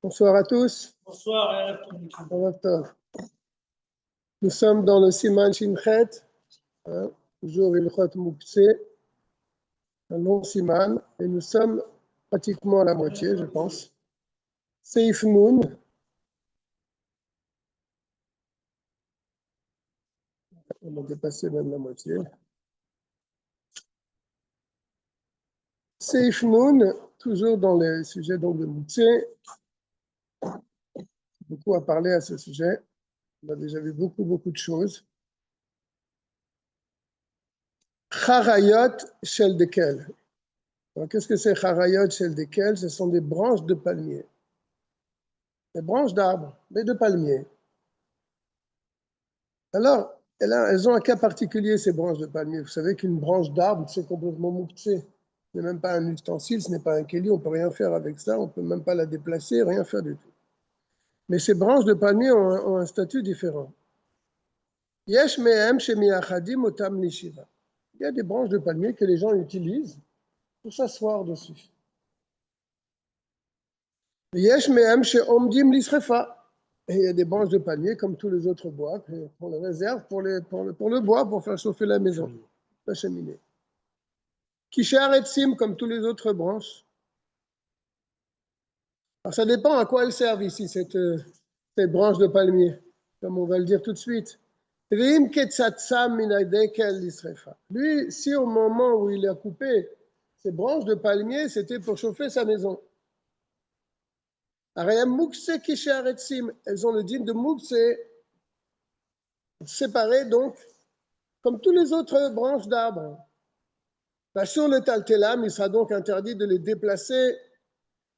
Bonsoir à tous. Bonsoir. Nous sommes dans le Siman Shinchet, toujours Ilchot Moukse, un long Siman, et nous sommes pratiquement à la moitié, je pense. Seif Nun. On a dépassé même la moitié. Seif Nun, toujours dans les sujets donc, de Moukse. Beaucoup à parler à ce sujet. On a déjà vu beaucoup de choses. Charayot Shel Dekel. Qu'est-ce que c'est Charayot Shel Dekel? Ce sont des branches de palmier. Des branches d'arbres, mais de palmiers. Alors, elles ont un cas particulier, ces branches de palmier. Vous savez qu'une branche d'arbre, c'est complètement mouktsé. Ce n'est même pas un ustensile, ce n'est pas un kéli, on ne peut rien faire avec ça, on ne peut même pas la déplacer, rien faire du tout. Mais ces branches de palmier ont un statut différent. Yesh mehem shemiachadim otam lishiva. Il y a des branches de palmier que les gens utilisent pour s'asseoir dessus. Yesh mehem sheomdim lisrefa. Et il y a des branches de palmier, comme tous les autres bois, qu'on les réserve pour le bois, pour faire chauffer la maison, la cheminée. Kishar et sim, comme tous les autres branches. Alors ça dépend à quoi elles servent ici, cette branche de palmier, comme on va le dire tout de suite. Lui, si au moment où il a coupé ces branches de palmier, c'était pour chauffer sa maison. Elles ont le din de moukse, séparées donc, comme tous les autres branches d'arbres. Sur le taltelam, il sera donc interdit de les déplacer,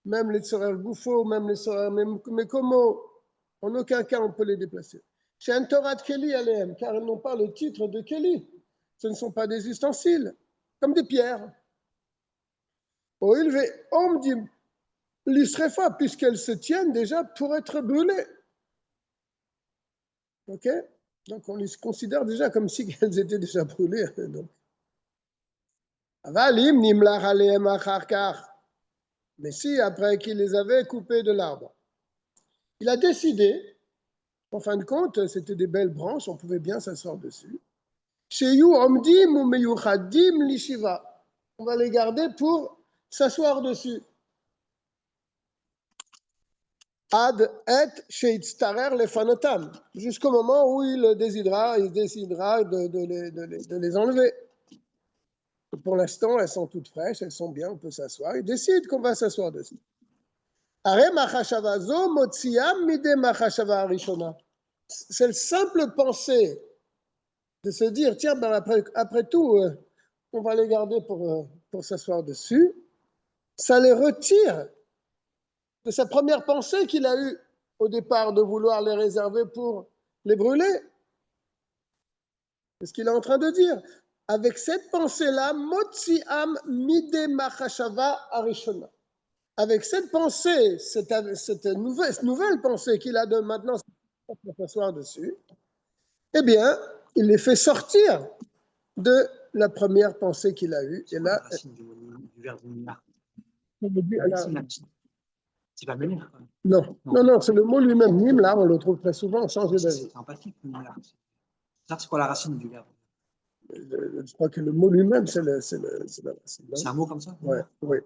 même les tsorer goufo, même les tsorer mekomo. En aucun cas on peut les déplacer. Chez un Torah de Keli aleem, car elles n'ont pas le titre de Keli. Ce ne sont pas des ustensiles, comme des pierres. Au ilve omdim l'isrefa, puisqu'elles se tiennent déjà pour être brûlées. Ok? Donc on les considère déjà comme si elles étaient déjà brûlées. Donc. Avalim nimlach aleem acharkar. Mais si, après qu'il les avait coupées de l'arbre, il a décidé, en fin de compte, c'était des belles branches, on pouvait bien s'asseoir dessus. Sheyu omdim ou meyuchadim lishiva. On va les garder pour s'asseoir dessus. Ad et sheitztarer lefanotam. Jusqu'au moment où il décidera de les enlever. Pour l'instant, elles sont toutes fraîches, elles sont bien, on peut s'asseoir. Il décide qu'on va s'asseoir dessus. C'est le simple pensée de se dire, tiens, ben après tout, on va les garder pour s'asseoir dessus. Ça les retire de sa première pensée qu'il a eue au départ de vouloir les réserver pour les brûler. C'est ce qu'il est en train de dire. Avec cette pensée-là, Motziam mide machashava arishona. Avec cette pensée, cette nouvelle pensée qu'il a de maintenant pour s'asseoir dessus, eh bien, il les fait sortir de la première pensée qu'il a eue. Et là, la racine du verbe nimlar. C'est pas menir. Non, c'est le mot lui-même. Nimlar, on le trouve très souvent, changer d'avis. C'est empathique, nimlar. C'est quoi la racine du verbe? Je crois que le mot lui-même, c'est la racine. C'est un mot comme ça? Ouais, oui.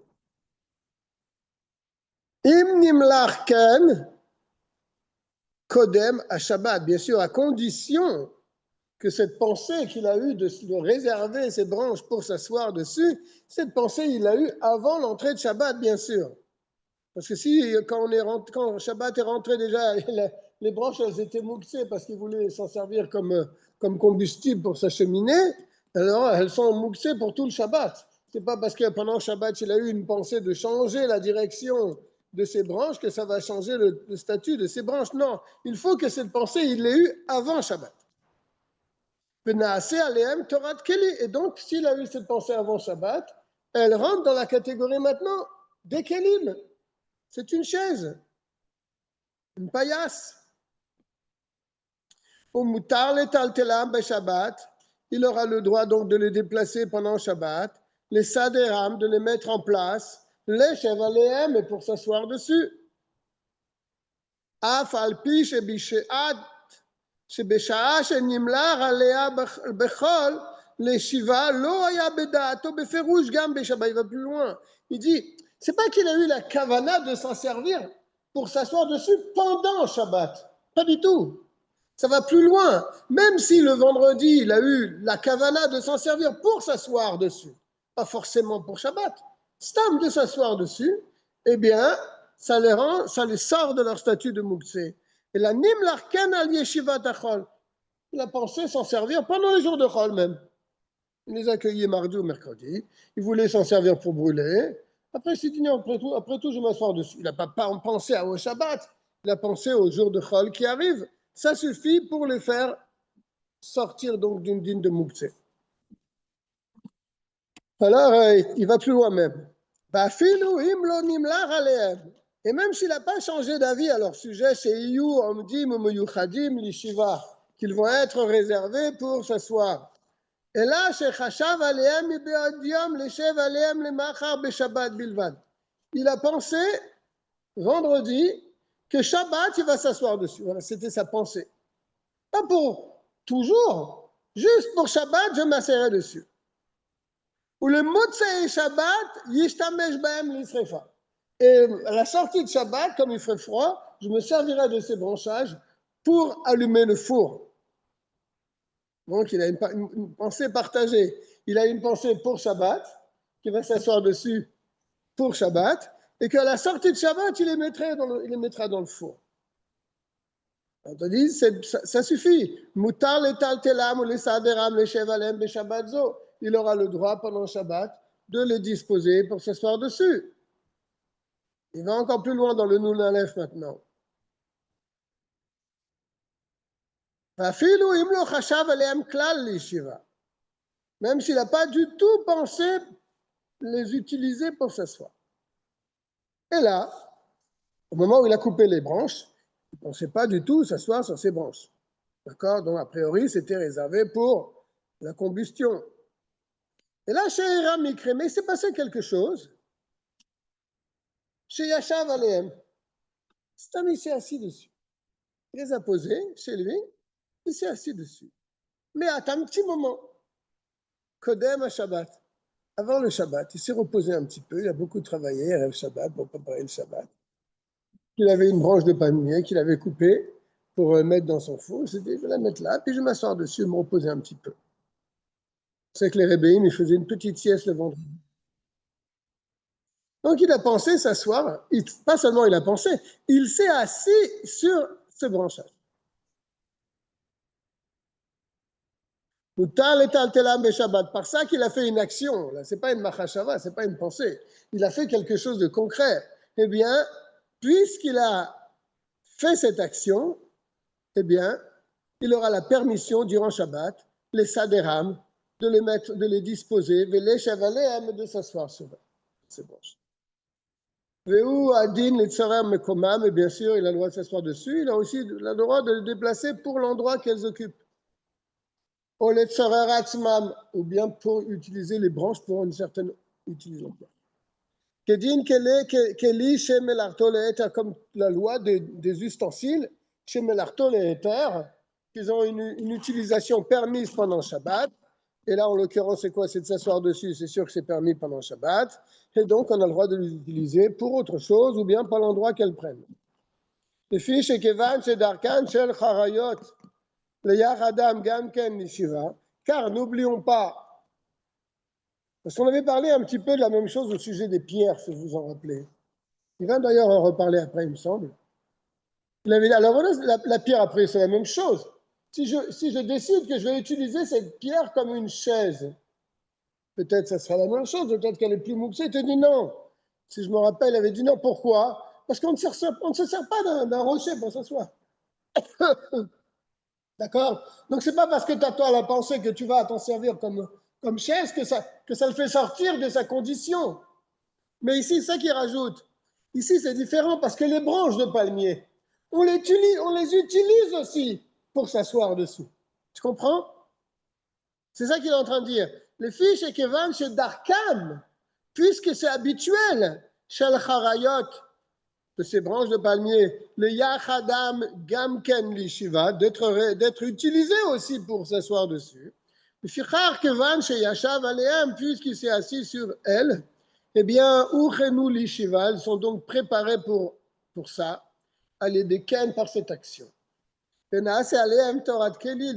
Im nimlar ken kodem à Shabbat, bien sûr, à condition que cette pensée qu'il a eue de réserver ses branches pour s'asseoir dessus, cette pensée, il l'a eue avant l'entrée de Shabbat, bien sûr. Parce que si, quand Shabbat est rentré déjà, les branches, elles étaient mouxées parce qu'il voulait s'en servir comme combustible pour sa cheminée, alors elles sont mouxées pour tout le Shabbat. C'est pas parce que pendant Shabbat, il a eu une pensée de changer la direction de ses branches que ça va changer le statut de ses branches. Non, il faut que cette pensée, il l'ait eue avant Shabbat. Et donc, s'il a eu cette pensée avant Shabbat, elle rentre dans la catégorie maintenant des kelim. C'est une chaise, une paillasse. Mutar le taltelam be Shabbat, il aura le droit donc de les déplacer pendant Shabbat, les saderam, de les mettre en place, les chevaleem, et pour s'asseoir dessus. Af al pi shebisheat, שבשעה שנמלר עליה בכל לישיבה לא היה בדעתו בפירוש גם בשבת. Il va plus loin. Il dit, c'est pas qu'il a eu la kavana de s'en servir pour s'asseoir dessus pendant Shabbat. Pas du tout. Ça va plus loin. Même si le vendredi, il a eu la kavana de s'en servir pour s'asseoir dessus, pas forcément pour Shabbat, stam de s'asseoir dessus, eh bien, ça les sort de leur statut de Mouksé. Et la nimlar ken al yeshivat achol. Il a pensé s'en servir pendant les jours de Chol même. Il les accueillait mardi ou mercredi. Il voulait s'en servir pour brûler. Après, il s'est dit, non, après tout, je vais m'asseoir dessus. Il n'a pas pensé au Shabbat. Il a pensé aux jours de Chol qui arrivent. Ça suffit pour les faire sortir donc d'une dîne de Mouktsé. Alors, il va plus loin même. Et même s'il n'a pas changé d'avis à leur sujet, chez Iyu, Omdim, Muyuchadim, Lishiva, qu'ils vont être réservés pour s'asseoir. Et là, chez Chashav Aleem, Ibeodium, Leshev Aleem, Lemachar, Beshabbat, Bilvad. Il a pensé, vendredi, que Shabbat, il va s'asseoir dessus. Voilà, c'était sa pensée. Pas pour toujours, juste pour Shabbat, je m'asserai dessus. Ou le Motsei Shabbat, Yishtamesh Baem Lisrefa. Et à la sortie de Shabbat, comme il ferait froid, je me servirai de ces branchages pour allumer le four. Donc il a une pensée partagée. Il a une pensée pour Shabbat, qui va s'asseoir dessus pour Shabbat, et qu'à la sortie de Shabbat, il les mettra dans le four. On te dit, ça suffit. Mutar le taltelam ou les saderam, les chevalem, les Shabbat zo. Il aura le droit pendant Shabbat de les disposer pour s'asseoir dessus. Il va encore plus loin dans le Nun Aleph maintenant. Même s'il n'a pas du tout pensé les utiliser pour s'asseoir. Et là, au moment où il a coupé les branches, il ne pensait pas du tout s'asseoir sur ces branches. D'accord? Donc, a priori, c'était réservé pour la combustion. Et là, chez Hiram Mikre, mais il s'est passé quelque chose. Chez Yashav Aleem, cet homme, il s'est assis dessus. Il les a posés chez lui, il s'est assis dessus. Mais à un petit moment, Kodem à Shabbat, avant le Shabbat, il s'est reposé un petit peu, il a beaucoup travaillé, rêve Shabbat, pour préparer le Shabbat. Il avait une branche de palmier qu'il avait coupée pour mettre dans son four. Il s'est dit, je vais la mettre là, puis je vais m'asseoir dessus et me reposer un petit peu. C'est que les Rébéim, ils faisaient une petite sieste le vendredi. Donc il a pensé s'asseoir, pas seulement il a pensé, il s'est assis sur ce branchage. Par ça qu'il a fait une action, ce n'est pas une machashava, ce n'est pas une pensée, il a fait quelque chose de concret. Eh bien, puisqu'il a fait cette action, eh bien, il aura la permission durant Shabbat, les saderam, de les disposer, de s'asseoir sur ces branches. Et bien sûr, il a le droit de s'asseoir dessus, il a aussi le droit de les déplacer pour l'endroit qu'elles occupent. Ou bien pour utiliser les branches pour une certaine utilisation. Comme la loi des ustensiles, qu'ils ont une utilisation permise pendant Shabbat. Et là, en l'occurrence, c'est quoi? C'est de s'asseoir dessus, c'est sûr que c'est permis pendant Shabbat. Et donc, on a le droit de les utiliser pour autre chose ou bien par l'endroit qu'elles prennent. Les fiches et Kevan, c'est Darkan, Shel Charayot, le Yachadam, Gamken, Nishiva. Car n'oublions pas, parce qu'on avait parlé un petit peu de la même chose au sujet des pierres, si vous vous en rappelez. Il va d'ailleurs en reparler après, il me semble. Alors voilà, la pierre après, c'est la même chose. Si je décide que je vais utiliser cette pierre comme une chaise, peut-être ça sera la même chose, peut-être qu'elle est plus mouxée. Il te dit non. Si je me rappelle, il avait dit non. Pourquoi? Parce qu'on ne se sert pas d'un rocher pour s'asseoir. D'accord? Donc c'est pas parce que tu as toi la pensée que tu vas t'en servir comme chaise que ça le fait sortir de sa condition. Mais ici, c'est ça qui rajoute. Ici, c'est différent parce que les branches de palmier, on les utilise aussi pour s'asseoir dessus. Tu comprends? C'est ça qu'il est en train de dire. Les fiches et Kevan chez Darkam, puisque c'est habituel chez le Charayot, de ces branches de palmier, le Yachadam Gamken Lishiva, d'être utilisé aussi pour s'asseoir dessus. Le Fichar Kevan chez Yashav Aleem, puisqu'il s'est assis sur elle, eh bien, Uchenu Lishiva, ils sont donc préparés pour ça, à les décaine par cette action. Et Naase Aleem Torat Keli,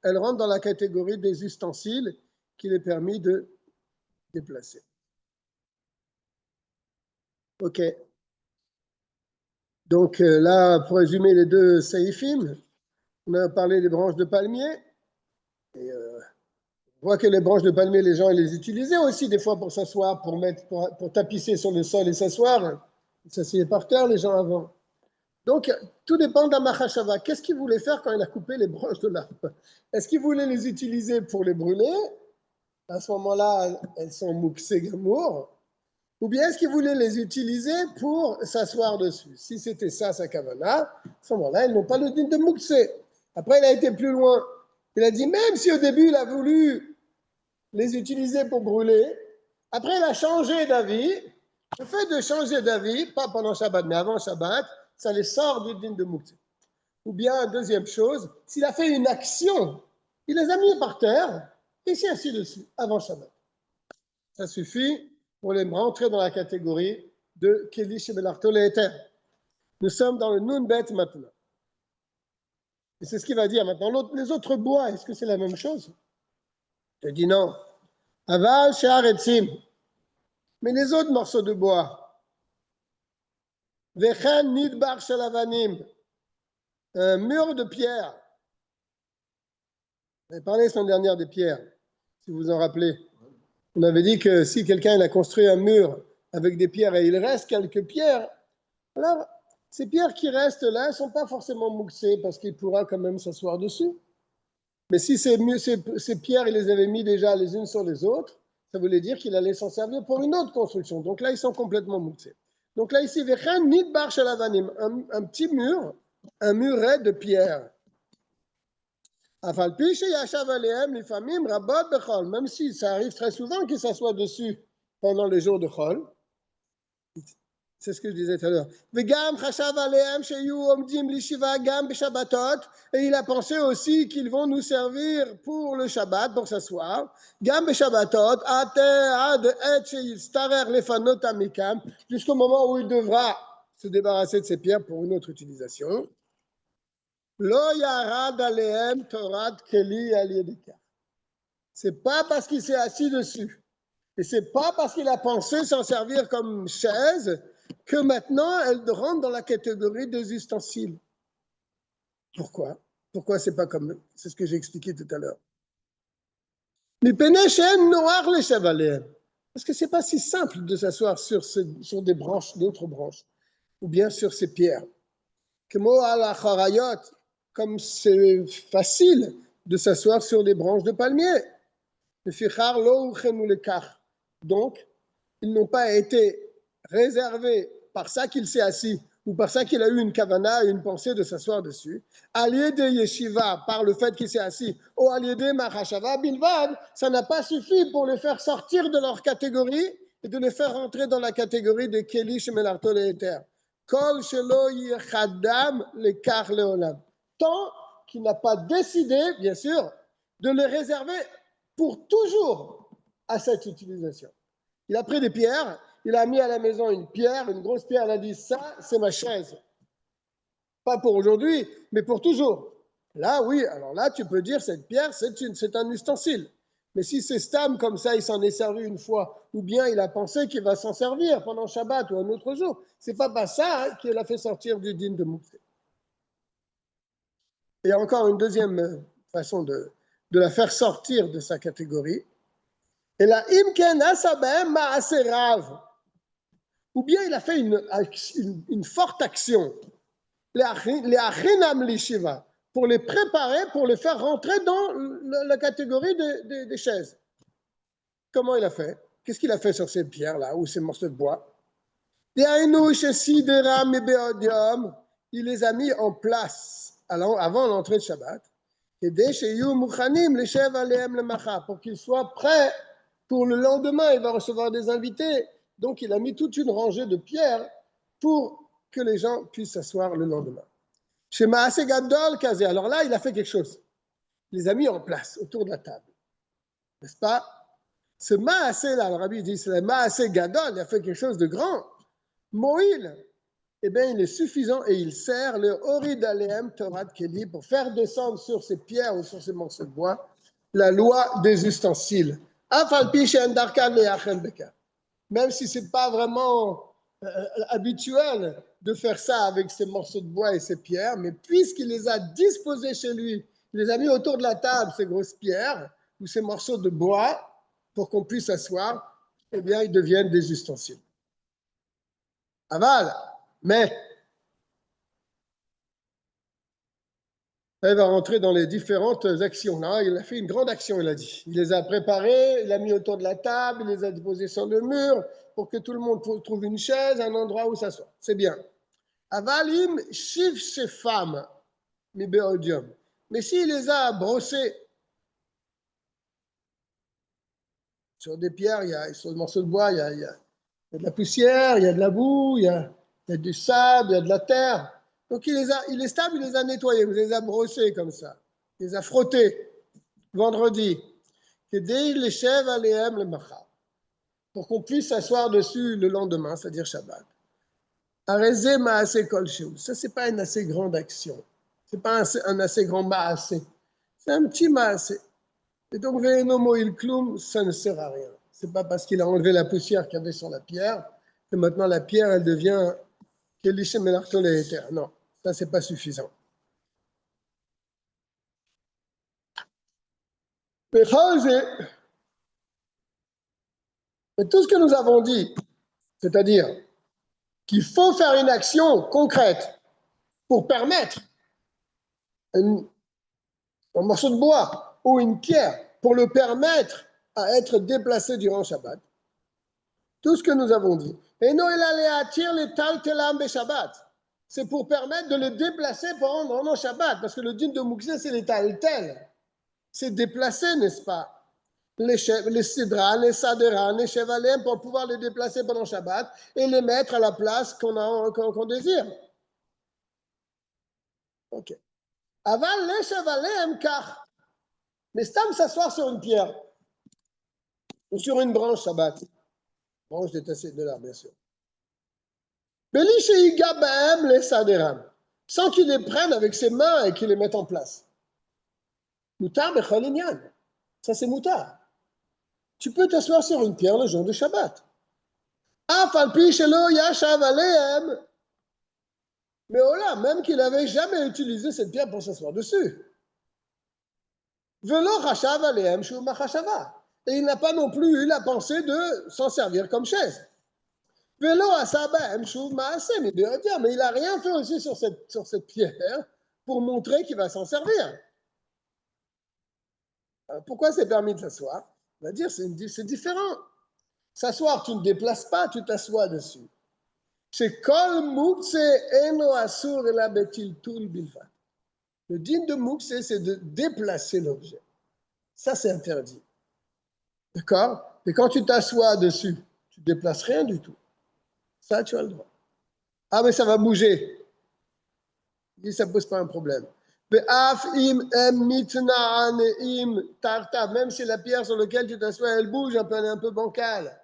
elles rentrent dans la catégorie des ustensiles qu'il est permis de déplacer. Ok. Donc là, pour résumer les deux saïfim, on a parlé des branches de palmier. Et on voit que les branches de palmier, les gens les utilisaient aussi des fois pour s'asseoir, pour tapisser sur le sol et s'asseoir. Ils s'asseyaient par terre, les gens avant. Donc, tout dépend d'Amachashava. Qu'est-ce qu'il voulait faire quand il a coupé les branches de l'arbre? Est-ce qu'il voulait les utiliser pour les brûler? À ce moment-là, elles sont mouksé gamour. Ou bien est-ce qu'il voulait les utiliser pour s'asseoir dessus? Si c'était ça, sa kavana, à ce moment-là, ils n'ont pas le din de mouksé. Après, il a été plus loin. Il a dit, même si au début, il a voulu les utiliser pour brûler, après, il a changé d'avis. Le fait de changer d'avis, pas pendant Shabbat, mais avant Shabbat, ça les sort du din de mouksé. Ou bien, deuxième chose, s'il a fait une action, il les a mis par terre et s'est assis dessus avant Shabbat. Ça suffit pour les rentrer dans la catégorie de Keli Shebelarto Leheter. Nous sommes dans le Nunbet maintenant. Et c'est ce qu'il va dire maintenant. Les autres bois, est-ce que c'est la même chose? Je dis non. Aval She'aretzim. Mais les autres morceaux de bois. Vechen Nidbar Shalavanim. Un mur de pierre. On avait parlé la semaine dernière des pierres, si vous vous en rappelez. On avait dit que si quelqu'un a construit un mur avec des pierres et il reste quelques pierres, alors ces pierres qui restent là ne sont pas forcément mouxées parce qu'il pourra quand même s'asseoir dessus. Mais si ces pierres, il les avait mis déjà les unes sur les autres, ça voulait dire qu'il allait s'en servir pour une autre construction. Donc là, ils sont complètement mouxés. Donc là, ici, un petit mur, un muret de pierre. Même si ça arrive très souvent qu'ils s'assoient dessus pendant les jours de Chol. C'est ce que je disais tout à l'heure. Et il a pensé aussi qu'ils vont nous servir pour le Shabbat, pour s'asseoir. Jusqu'au moment où il devra se débarrasser de ces pierres pour une autre utilisation. C'est pas parce qu'il s'est assis dessus et c'est pas parce qu'il a pensé s'en servir comme chaise que maintenant elle rentre dans la catégorie des ustensiles. Pourquoi? Pourquoi c'est pas comme c'est ce que j'ai expliqué tout à l'heure. Parce que c'est pas si simple de s'asseoir sur des branches, d'autres branches, ou bien sur ces pierres. Comme c'est facile de s'asseoir sur des branches de palmier. Donc, ils n'ont pas été réservés par ça qu'il s'est assis ou par ça qu'il a eu une kavana, une pensée de s'asseoir dessus. Allié de yeshiva, par le fait qu'il s'est assis, ou allié de machashava bilvad, ça n'a pas suffi pour les faire sortir de leur catégorie et de les faire rentrer dans la catégorie de Keli Shemelarto Leheter. Kol shelo yechadam lekar leolam. Tant qu'il n'a pas décidé, bien sûr, de les réserver pour toujours à cette utilisation. Il a pris des pierres, il a mis à la maison une pierre, une grosse pierre, il a dit ça, c'est ma chaise. Pas pour aujourd'hui, mais pour toujours. Là, oui, alors là, tu peux dire cette pierre, c'est un ustensile. Mais si c'est stam comme ça, il s'en est servi une fois, ou bien il a pensé qu'il va s'en servir pendant Shabbat ou un autre jour, c'est pas ça qui l'a fait sortir du din de Moussé. Et encore une deuxième façon de la faire sortir de sa catégorie. Et là, imken asabem ma'aserav. Ou bien il a fait une forte action. Les achinam lishiva. Pour les préparer, pour les faire rentrer dans la catégorie des chaises. Comment il a fait? Qu'est-ce qu'il a fait sur ces pierres-là, ou ces morceaux de bois? Il les a mis en place avant l'entrée de Shabbat, pour qu'ils soient prêts pour le lendemain. Il va recevoir des invités. Donc, il a mis toute une rangée de pierres pour que les gens puissent s'asseoir le lendemain. Chez Maaseh Gadol Kazé, alors là, il a fait quelque chose. Il les a mis en place autour de la table. N'est-ce pas? Ce Maaseh-là, le rabbi dit, c'est le Maaseh Gadol, il a fait quelque chose de grand. Moïl, eh bien, il est suffisant et il sert le Orid Aleem Torah Keli pour faire descendre sur ces pierres ou sur ces morceaux de bois la loi des ustensiles. Même si ce n'est pas vraiment habituel de faire ça avec ces morceaux de bois et ces pierres, mais puisqu'il les a disposés chez lui, il les a mis autour de la table, ces grosses pierres ou ces morceaux de bois, pour qu'on puisse s'asseoir, eh bien, ils deviennent des ustensiles. Aval, mais elle va rentrer dans les différentes actions. Là, il a fait une grande action, il a dit. Il les a préparés, il les a mis autour de la table, il les a déposés sur le mur pour que tout le monde trouve une chaise, un endroit où s'asseoir. C'est bien. Avalim shiv shefam mi beodium. Mais s'il les a brossés sur des pierres, sur des morceaux de bois, il y a de la poussière, il y a de la boue, il y a du sable, il y a de la terre. Donc il est stable, il les a nettoyés, il les a brossés comme ça. Il les a frottés vendredi. Pour qu'on puisse s'asseoir dessus le lendemain, c'est-à-dire Shabbat. Ça, c'est pas une assez grande action. C'est pas un assez grand maasé. C'est un petit maasé. Et donc, ça ne sert à rien. C'est pas parce qu'il a enlevé la poussière qu'il y avait sur la pierre que maintenant la pierre, elle devient non, ça, c'est pas suffisant. Mais tout ce que nous avons dit, c'est-à-dire qu'il faut faire une action concrète pour permettre un morceau de bois ou une pierre, pour le permettre à être déplacé durant Shabbat. Tout ce que nous avons dit. Et non, il allait attirer les taltelam be Shabbat. C'est pour permettre de le déplacer pendant Shabbat, parce que le dîme de Mouxé, c'est les taltel. C'est déplacer, n'est-ce pas? Les sidran, les sadran, les chevalem, pour pouvoir les déplacer pendant Shabbat et les mettre à la place qu'on désire. Ok. Aval les chevalem, car. Mais Stam s'asseoir sur une pierre ou sur une branche Shabbat. Branche de l'arbre, bien sûr. Les sadram, sans qu'il les prenne avec ses mains et qu'il les mette en place. Moutar bechol inyan. Ça, c'est moutar. Tu peux t'asseoir sur une pierre le jour de Shabbat. Mais oh là, même qu'il n'avait jamais utilisé cette pierre pour s'asseoir dessus. Et il n'a pas non plus eu la pensée de s'en servir comme chaise. Mais il n'a rien fait aussi sur cette pierre pour montrer qu'il va s'en servir. Alors, pourquoi c'est permis de s'asseoir? On va dire c'est différent. S'asseoir, tu ne déplaces pas, tu t'assois dessus. C'est kol mukse eno asur la betil tul bilvat. Le din de mukse, c'est de déplacer l'objet. Ça, c'est interdit. D'accord? Et quand tu t'assois dessus, tu ne déplaces rien du tout. Ça, tu as le droit. Ah, mais ça va bouger. Il dit, ça ne pose pas un problème. Même si la pierre sur laquelle tu t'assois, elle bouge, elle est un peu bancale.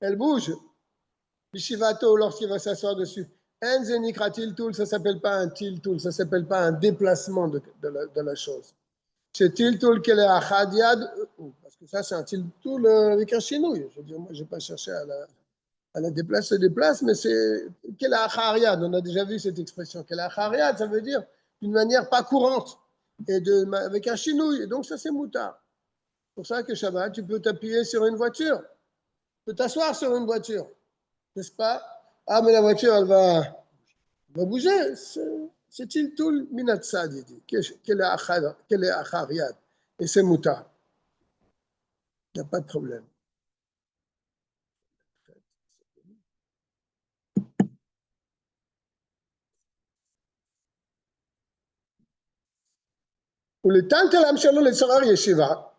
Elle bouge. Bishivato, lorsqu'il va s'asseoir dessus. Enzenikra tiltul, ça ne s'appelle pas un tiltul, ça ne s'appelle pas un déplacement de la chose. C'est tiltul qu'elle est achadiad, parce que ça, c'est un tiltul avec un chinouille. Je veux dire, moi, je n'ai pas cherché à la déplace, se déplace, mais c'est qu'elle est achariad. On a déjà vu cette expression. Qu'elle est achariad, ça veut dire d'une manière pas courante, et avec un chinouille. Et donc, ça, c'est moutard. C'est pour ça que Shabbat, tu peux t'appuyer sur une voiture. Tu peux t'asseoir sur une voiture. N'est-ce pas? Ah, mais la voiture, elle va bouger. C'est tiltul minatsad, il dit. Qu'elle est achariad. Et c'est moutard. Il n'y a pas de problème. Ou le tantelam shelo le tzorer yeshiva.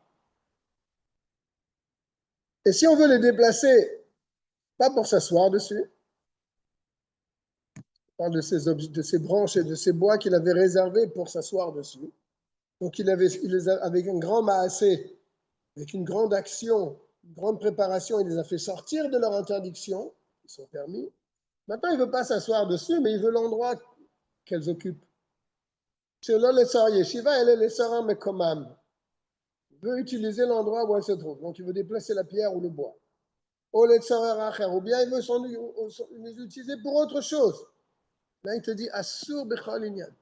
Et si on veut les déplacer, pas pour s'asseoir dessus, on parle de ces branches et de ces bois qu'il avait réservés pour s'asseoir dessus. Donc avec un grand maassé, avec une grande action, une grande préparation, il les a fait sortir de leur interdiction, ils sont permis. Maintenant, il ne veut pas s'asseoir dessus, mais il veut l'endroit qu'elles occupent. C'est là le Sar Yeshiva, elle est le Saram Mekomam. Il veut utiliser l'endroit où elle se trouve. Donc, il veut déplacer la pierre ou le bois. Ou bien il veut les utiliser pour autre chose. Là, il te dit Assur Bechol Inyan.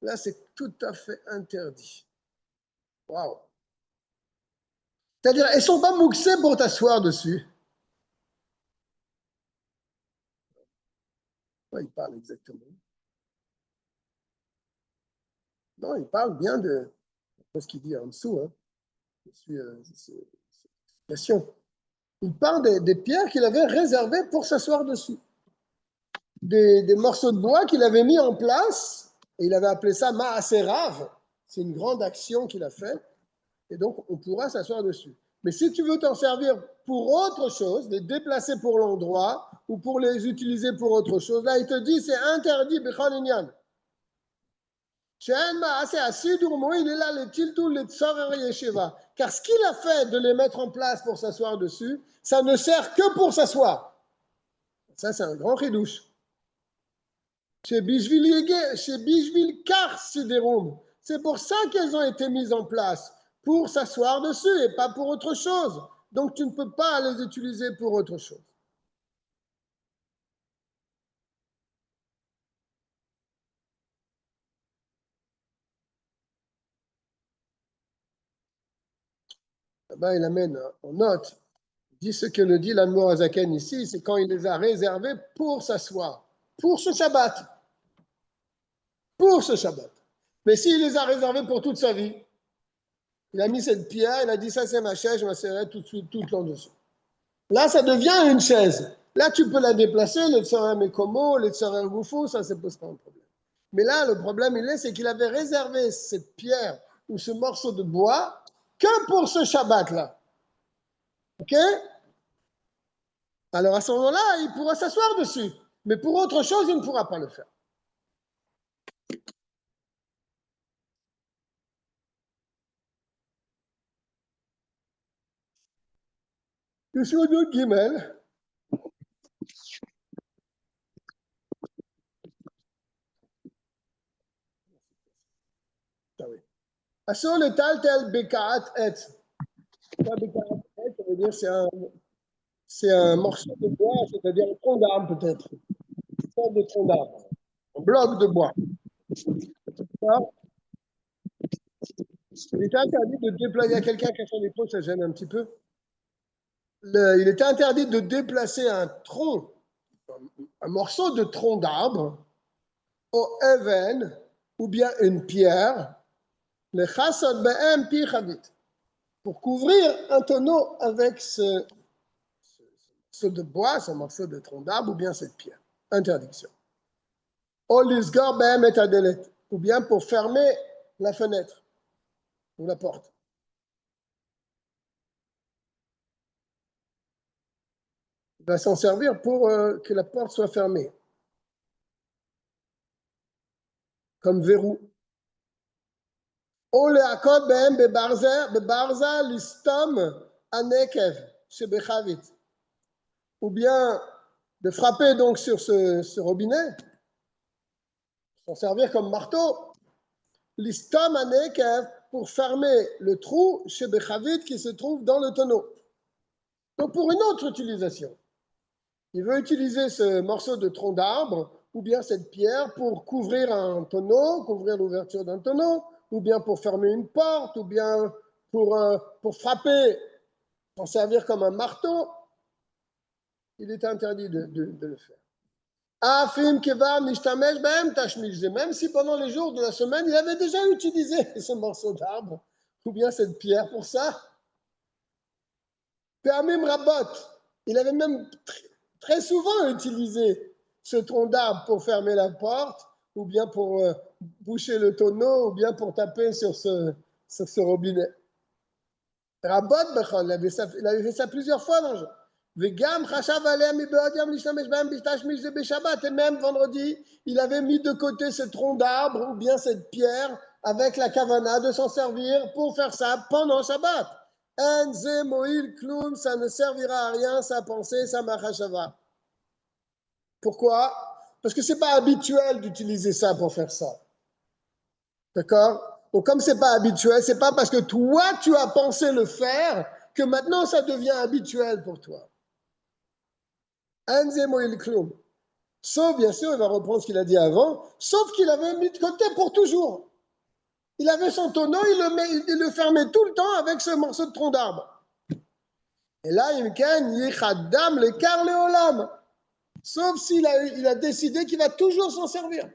Là, c'est tout à fait interdit. Waouh! C'est-à-dire, elles ne sont pas mouxées pour t'asseoir dessus. Ouais, il parle exactement. Non, il parle bien de ce qu'il dit en dessous. Hein. Il parle des pierres qu'il avait réservées pour s'asseoir dessus. Des morceaux de bois qu'il avait mis en place, et il avait appelé ça Maaserav. C'est une grande action qu'il a faite, et donc on pourra s'asseoir dessus. Mais si tu veux t'en servir pour autre chose, les déplacer pour l'endroit, ou pour les utiliser pour autre chose, là il te dit c'est interdit, Bechol Inyan. Car ce qu'il a fait de les mettre en place pour s'asseoir dessus, ça ne sert que pour s'asseoir. Ça, c'est un grand ridouche. C'est pour ça qu'elles ont été mises en place, pour s'asseoir dessus et pas pour autre chose. Donc, tu ne peux pas les utiliser pour autre chose. Là-bas, il amène en note, il dit ce que le dit l'Admor Azaken ici, c'est quand il les a réservés pour s'asseoir, pour ce Shabbat. Pour ce Shabbat. Mais s'il les a réservés pour toute sa vie, il a mis cette pierre, il a dit ça c'est ma chaise, je m'asseoirai tout le dessous. Là, ça devient une chaise. Là, tu peux la déplacer, le tsarer mekomo, le tsarer goufou, ça ne pose pas un problème. Mais là, le problème, c'est qu'il avait réservé cette pierre ou ce morceau de bois que pour ce Shabbat-là. OK? Alors à ce moment-là, il pourra s'asseoir dessus. Mais pour autre chose, il ne pourra pas le faire. Yeshua Gimel. Asur le tal tel bekaat et. Ça veut dire c'est un morceau de bois, c'est-à-dire un tronc d'arbre peut-être. Une sorte de tronc d'arbre. Un bloc de bois. Il était interdit de déplacer. Il y a quelqu'un qui a son micro, ça gêne un petit peu. Il était interdit de déplacer un tronc, un morceau de tronc d'arbre, au even, ou bien une pierre, le chasad be'em pi chavit, pour couvrir un tonneau avec ce morceau de bois, ce morceau de tronc d'arbre, ou bien cette pierre. Interdiction. O lisgar be'em et adelet, ou bien pour fermer la fenêtre ou la porte. Il va s'en servir pour que la porte soit fermée, comme verrou. Ou le'akod be'em bebarza listom anekev shebechavit, ou bien de frapper donc sur ce robinet, s'en servir comme marteau, listom anekev, pour fermer le trou shebechavit qui se trouve dans le tonneau. Donc pour une autre utilisation. Il veut utiliser ce morceau de tronc d'arbre ou bien cette pierre pour couvrir un tonneau, couvrir l'ouverture d'un tonneau, ou bien pour fermer une porte, ou bien pour frapper, s'en servir comme un marteau. Il est interdit de le faire. Même si pendant les jours de la semaine, il avait déjà utilisé ce morceau d'arbre, ou bien cette pierre pour ça. Permim Rabot, il avait même très souvent utilisé ce tronc d'arbre pour fermer la porte ou bien pour boucher le tonneau ou bien pour taper sur ce robinet. Rabot Bechol, il avait fait ça plusieurs fois dans le jour. וגם חשב עליהם מבעוד יום להשתמש בהם בלהשתמש זה בשבת. Et même vendredi, il avait mis de côté ce tronc d'arbre ou bien cette pierre avec la kavana de s'en servir pour faire ça pendant Shabbat. En ze moïl kloum, ça ne servira à rien, sa pensée, sa machashava. Pourquoi? Parce que c'est pas habituel d'utiliser ça pour faire ça. D'accord? Donc comme c'est pas habituel, c'est pas parce que toi tu as pensé le faire que maintenant ça devient habituel pour toi. Sauf, bien sûr, il va reprendre ce qu'il a dit avant, sauf qu'il avait mis de côté pour toujours. Il avait son tonneau, il le fermait tout le temps avec ce morceau de tronc d'arbre. Et là, sauf s'il a décidé qu'il va toujours s'en servir.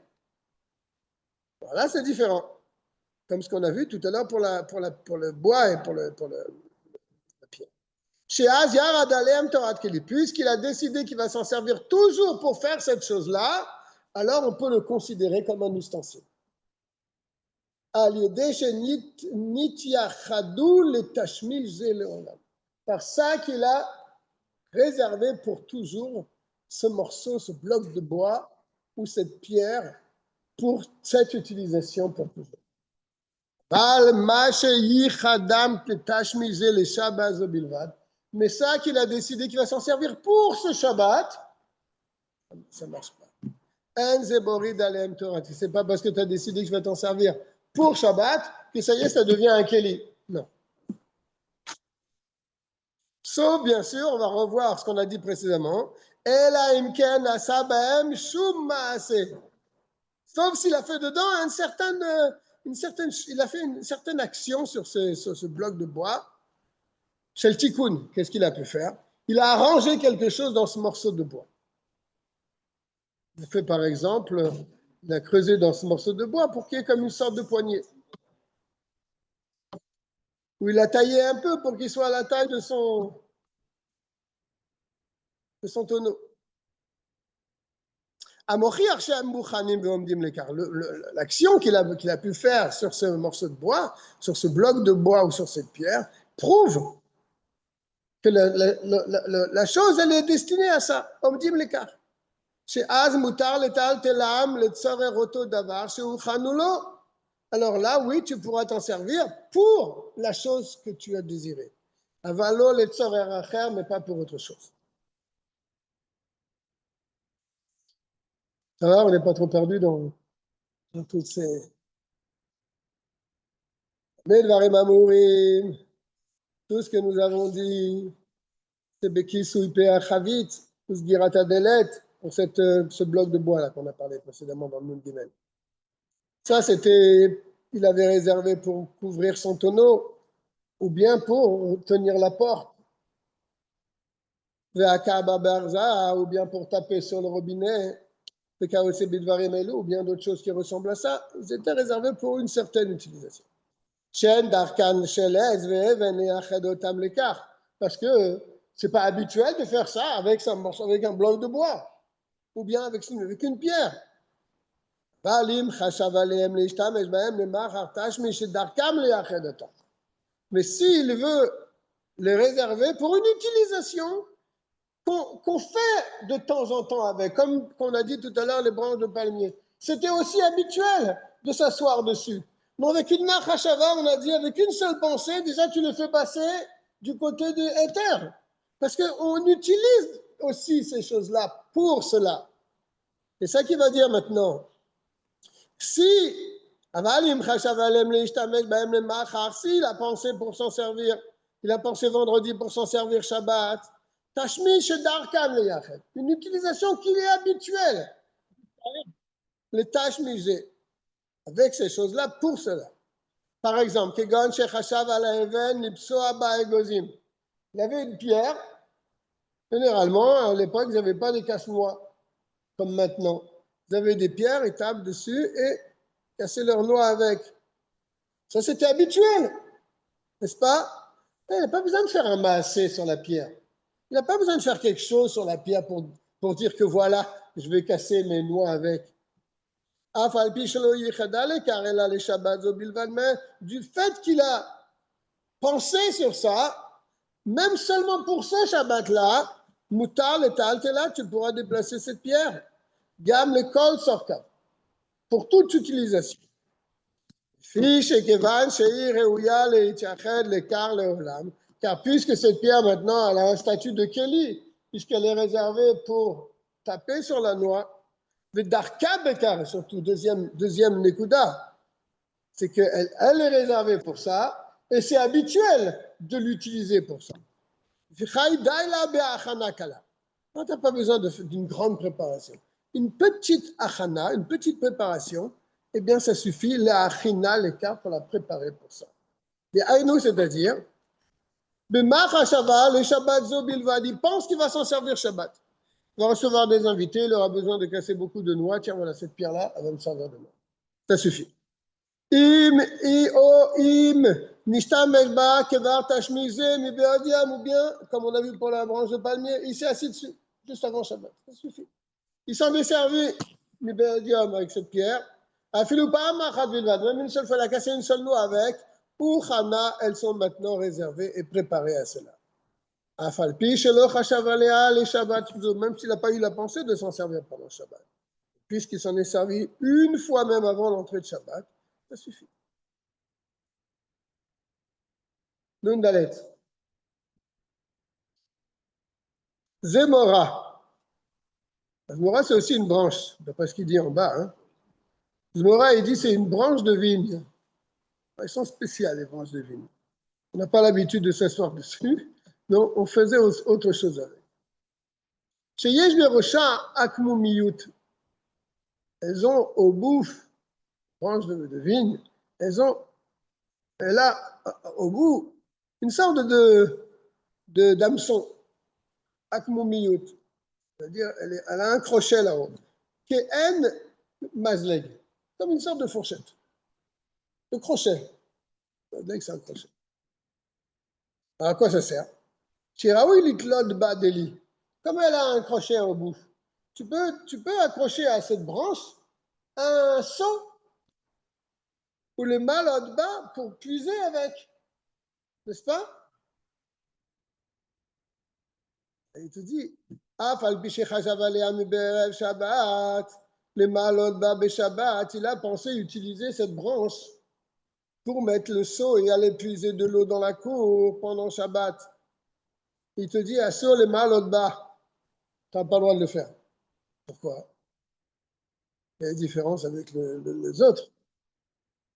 Voilà, c'est différent. Comme ce qu'on a vu tout à l'heure pour le bois et pour la pierre. Puisqu'il a décidé qu'il va s'en servir toujours pour faire cette chose-là, alors on peut le considérer comme un ustensile. Par ça qu'il a réservé pour toujours ce morceau, ce bloc de bois ou cette pierre pour cette utilisation pour toujours. Mais ça qu'il a décidé qu'il va s'en servir pour ce Shabbat, ça ne marche pas. C'est pas parce que tu as décidé que tu vas t'en servir pour Shabbat que ça y est, ça devient un Keli. Non. Sauf, bien sûr, on va revoir ce qu'on a dit précédemment. Sauf s'il a fait dedans il a fait une certaine action sur ce bloc de bois. Chez le tikkun, qu'est-ce qu'il a pu faire? Il a arrangé quelque chose dans ce morceau de bois. Il a fait, par exemple, il a creusé dans ce morceau de bois pour qu'il y ait comme une sorte de poignée. Ou il a taillé un peu pour qu'il soit à la taille de son tonneau. L'action qu'il a pu faire sur ce morceau de bois, sur ce bloc de bois ou sur cette pierre, prouve que la chose, elle est destinée à ça. Omdim lekar. Alors là, oui, tu pourras t'en servir pour la chose que tu as désirée. Avalo letzorer acher, mais pas pour autre chose. Ça va, on n'est pas trop perdu dans toutes ces... Mais tout ce que nous avons dit, c'est Bekisou Ipea Chavit, ou Sgirata Delet, pour ce bloc de bois là qu'on a parlé précédemment dans le Nun Gimel. Ça, c'était, il avait réservé pour couvrir son tonneau, ou bien pour tenir la porte. Ou bien pour taper sur le robinet, ou bien d'autres choses qui ressemblent à ça. Ils étaient réservés pour une certaine utilisation. Parce que c'est pas habituel de faire ça avec un bloc de bois ou bien avec une pierre. Mais s'il veut les réserver pour une utilisation qu'on fait de temps en temps avec, comme on a dit tout à l'heure, les branches de palmier, c'était aussi habituel de s'asseoir dessus. Mais avec une machashava, on a dit avec une seule pensée, déjà tu le fais passer du côté du éther. Parce qu'on utilise aussi ces choses-là pour cela. C'est ça qu'il va dire maintenant. Si il a pensé pour s'en servir, il a pensé vendredi pour s'en servir Shabbat, une utilisation qui est habituelle. Le tashmizé, avec ces choses-là pour cela. Par exemple, il avait une pierre. Généralement, à l'époque, ils n'avaient pas des casse-noix comme maintenant. Ils avaient des pierres, ils tapent dessus et cassaient leurs noix avec. Ça, c'était habituel, n'est-ce pas? Il n'a pas besoin de faire un massé sur la pierre. Il n'a pas besoin de faire quelque chose sur la pierre pour dire que voilà, je vais casser mes noix avec. Mais du fait qu'il a pensé sur ça, même seulement pour ce Shabbat-là, Mutar le Taltela, tu pourras déplacer cette pierre. Gam le Kol Sorka, pour toute utilisation. Car puisque cette pierre maintenant elle a un statut de Keli, puisqu'elle est réservée pour taper sur la noix, surtout deuxième Nekuda, c'est qu'elle est réservée pour ça et c'est habituel de l'utiliser pour ça. Non, tu n'as pas besoin d'une grande préparation. Une petite achana, une petite préparation, eh bien, ça suffit, la achina, l'écart, pour la préparer pour ça. Et aïnou, c'est-à-dire, le Shabbat Zobilvad, il pense qu'il va s'en servir Shabbat. Il va recevoir des invités, il aura besoin de casser beaucoup de noix. Tiens, voilà, cette pierre-là, elle va me servir de noix. Ça suffit. Im, Nishtamesh ba kevar tashmize mi beodiam, ou bien, comme on a vu pour la branche de palmier, il s'est assis dessus, juste avant Shabbat. Ça suffit. Il s'en est servi, mi beodiam, avec cette pierre. Afilou pa machat bilvad, même une seule fois, il a cassé une seule noix avec. Ou Chana, elles sont maintenant réservées et préparées à cela. Afalpi shelo chashav alea le Shabbat, même s'il n'a pas eu la pensée de s'en servir pendant Shabbat. Puisqu'il s'en est servi une fois même avant l'entrée de Shabbat, ça suffit. Nundalet. Zemora. Zemora, c'est aussi une branche, d'après ce qu'il dit en bas. Hein. Zemora, il dit c'est une branche de vigne. Elles sont spéciales, les branches de vigne. On n'a pas l'habitude de s'asseoir dessus, donc on faisait autre chose avec. Chez Yesh Berosha Akmumiyut, elles ont au bout, branche de vigne, elles ont, au bout, une sorte d'hameçon, Akmumiyut. C'est-à-dire, elle a un crochet là-haut, qui est en mazleg, comme une sorte de fourchette, de crochet. Mazleg, c'est un crochet. Alors, à quoi ça sert? Chiraoui liklod badeli. Comme elle a un crochet au bout, tu peux accrocher à cette branche un seau ou le mal en bas pour puiser avec, n'est-ce pas? Et il te dit, le mal bas Shabbat, il a pensé utiliser cette branche pour mettre le seau et aller puiser de l'eau dans la cour pendant Shabbat. Il te dit, assure le mal bas, tu n'as pas le droit de le faire. Pourquoi? Il y a une différence avec les autres.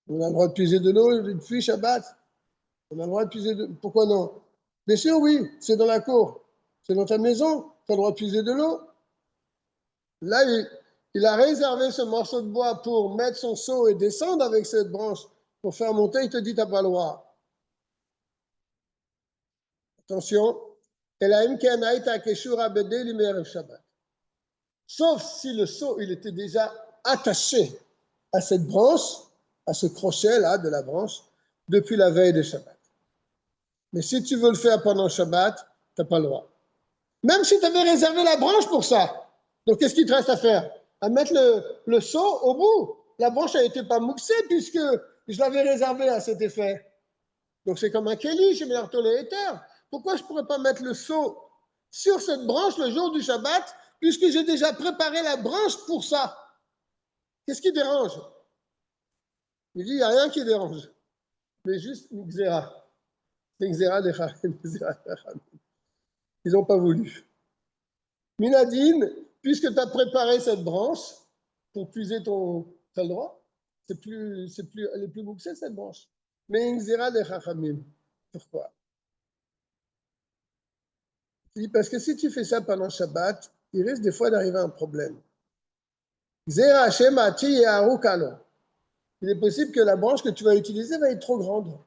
On a le droit de puiser de l'eau depuis Shabbat. On a le droit de puiser de... Pourquoi non? Bien sûr, oui, c'est dans la cour. C'est dans ta maison, tu as le droit de puiser de l'eau. Là, il a réservé ce morceau de bois pour mettre son seau et descendre avec cette branche pour faire monter. Il te dit, tu n'as pas le droit. Attention. Sauf si le seau, il était déjà attaché à cette branche, à ce crochet-là de la branche, depuis la veille de Shabbat. Mais si tu veux le faire pendant Shabbat, tu n'as pas le droit. Même si tu avais réservé la branche pour ça. Donc, qu'est-ce qu'il te reste à faire? À mettre le seau au bout. La branche n'a été pas mouxée puisque je l'avais réservée à cet effet. Donc, c'est comme un Kéli chez Mertol et Ether. Pourquoi je ne pourrais pas mettre le seau sur cette branche le jour du Shabbat puisque j'ai déjà préparé la branche pour ça? Qu'est-ce qui dérange? Il dit, il n'y a rien qui dérange. Mais juste une xéra. C'est une xéra des Chachamim. Ils n'ont pas voulu. Minadine, puisque tu as préparé cette branche pour puiser ton... Tu as le droit. Elle est plus bouxée, cette branche. Mais une xéra des Chachamim. Pourquoi? Parce que si tu fais ça pendant Shabbat, il risque des fois d'arriver un problème. Xéra Shemati et Arukalo. Il est possible que la branche que tu vas utiliser va être trop grande.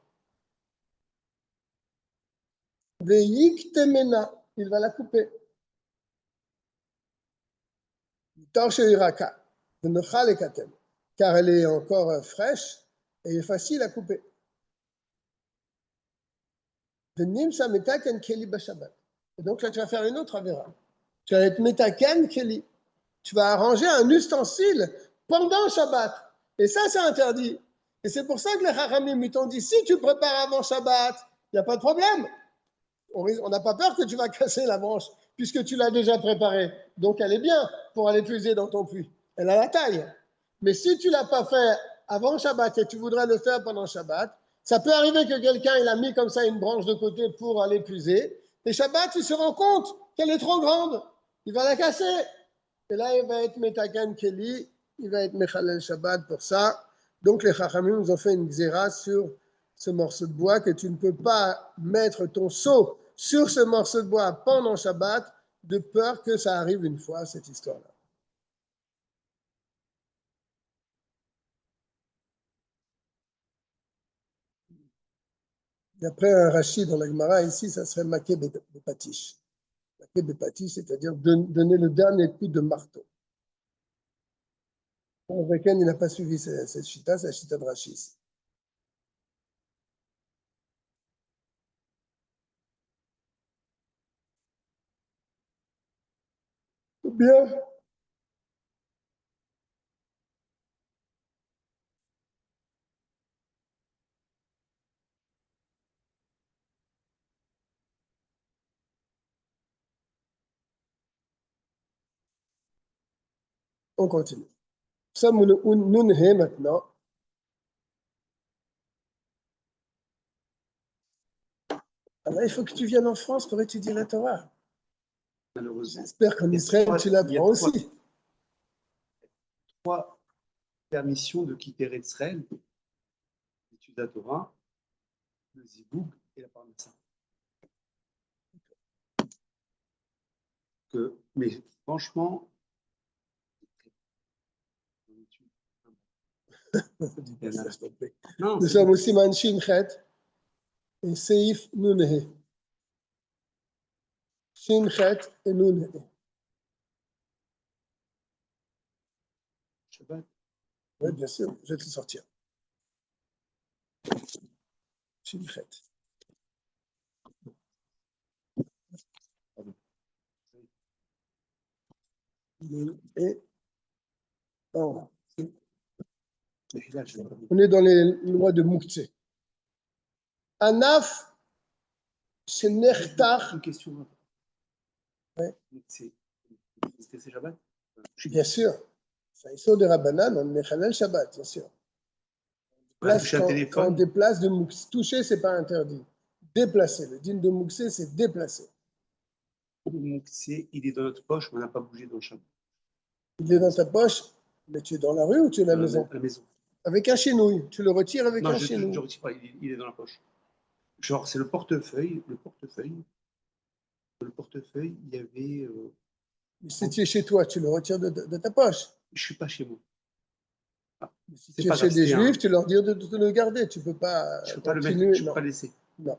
Veik temena, il va la couper. Car elle est encore fraîche et est facile à couper. Et donc là, tu vas faire une autre avéra. Tu vas être metaken keli. Tu vas arranger un ustensile pendant Shabbat. Et ça, c'est interdit. Et c'est pour ça que les Chachamim ils t'ont dit, si tu prépares avant Shabbat, il n'y a pas de problème. On n'a pas peur que tu vas casser la branche, puisque tu l'as déjà préparée. Donc, elle est bien pour aller puiser dans ton puits. Elle a la taille. Mais si tu ne l'as pas fait avant Shabbat et tu voudrais le faire pendant Shabbat, ça peut arriver que quelqu'un il a mis comme ça une branche de côté pour aller puiser. Et Shabbat, il se rend compte qu'elle est trop grande. Il va la casser. Et là, il va être Metakan Keli, il va être Mechalel Shabbat pour ça. Donc, les Chachamim nous ont fait une xéra sur ce morceau de bois que tu ne peux pas mettre ton seau sur ce morceau de bois pendant Shabbat de peur que ça arrive une fois, cette histoire-là. D'après un Rashi dans la Gemara, ici, ça serait Maké Bepatish. Maké Bepatish, c'est-à-dire donner le dernier coup de marteau. Le Reken, il n'a pas suivi cette chita, c'est la chita de Rashi. Bien. On continue. Ça, nous maintenant. Alors, il faut que tu viennes en France pour étudier la Torah. Malheureusement. J'espère qu'en Israël, tu l'apprends aussi. Trois permissions de quitter Israël, l'étude de la Torah, le ziboug et la parnassa. Mais franchement, non, nous sommes aussi Manshin Chet et Seif Nunhe. Shin Chet et Nunhe. Shabbat. Oui, bien sûr, je vais te le sortir. Shin Chet. Et oh. On est dans les lois de Moukhtse. Anaf, c'est Nechtach. Une question. Ouais. C'est Shabbat? Bien sûr. C'est un de Rabbanan, on est Chalal Shabbat, bien sûr. Quand on déplace de Moukse, toucher, ce n'est pas interdit. Déplacer, le dîme de Moukse, c'est déplacer. Le Moukse, il est dans notre poche, mais on n'a pas bougé dans le Shabbat. Il est dans ta poche, mais tu es dans la rue ou tu es à la maison? À la maison. Avec un chenouille. Tu le retires avec un chenouille. Non, je ne retire pas, il est dans la poche. Genre, c'est le portefeuille. Le portefeuille, il y avait... Si tu es chez toi, tu le retires de ta poche. Je ne suis pas chez moi. Ah, si tu es chez des Juifs, tu leur dis de le garder. Tu ne peux pas continuer. Je ne peux pas le laisser. Non.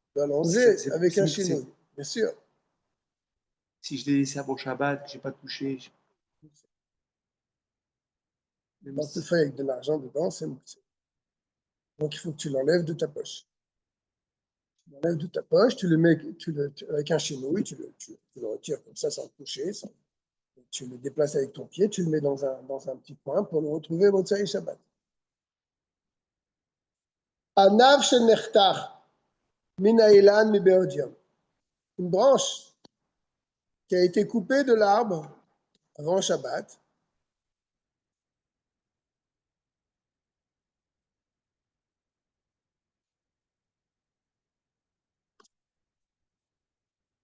Tu dois l'enlever avec un chenouille. Bien sûr. Si je l'ai laissé avant Shabbat, que je n'ai pas touché... Le portefeuille avec de l'argent dedans, c'est moussé. Donc, il faut que tu l'enlèves de ta poche. Tu l'enlèves de ta poche, tu le mets avec un chenouille, tu le retires comme ça sans toucher. Tu le déplaces avec ton pied, tu le mets dans un petit coin pour le retrouver Motsai Shabbat. Anav shenechtach min ha'ilan mi be'odiam. Une branche qui a été coupée de l'arbre avant Shabbat.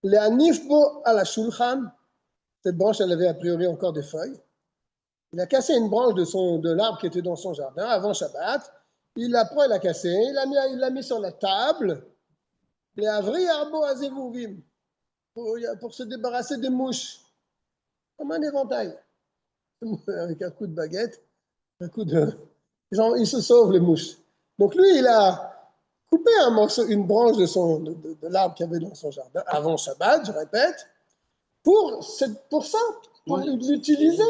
Le'anif bo ala shulchan. Cette branche, elle avait a priori encore des feuilles. Il a cassé une branche de l'arbre qui était dans son jardin avant Shabbat. Il l'a cassé, il l'a mis sur la table. Les avri arbo azevuvim pour se débarrasser des mouches, comme un éventail, avec un coup de baguette, un coup de, genre, il se sauve les mouches. Donc lui, il a coupé une branche de l'arbre qu'il y avait dans son jardin avant Shabbat, je répète, pour ça, pour l'utiliser.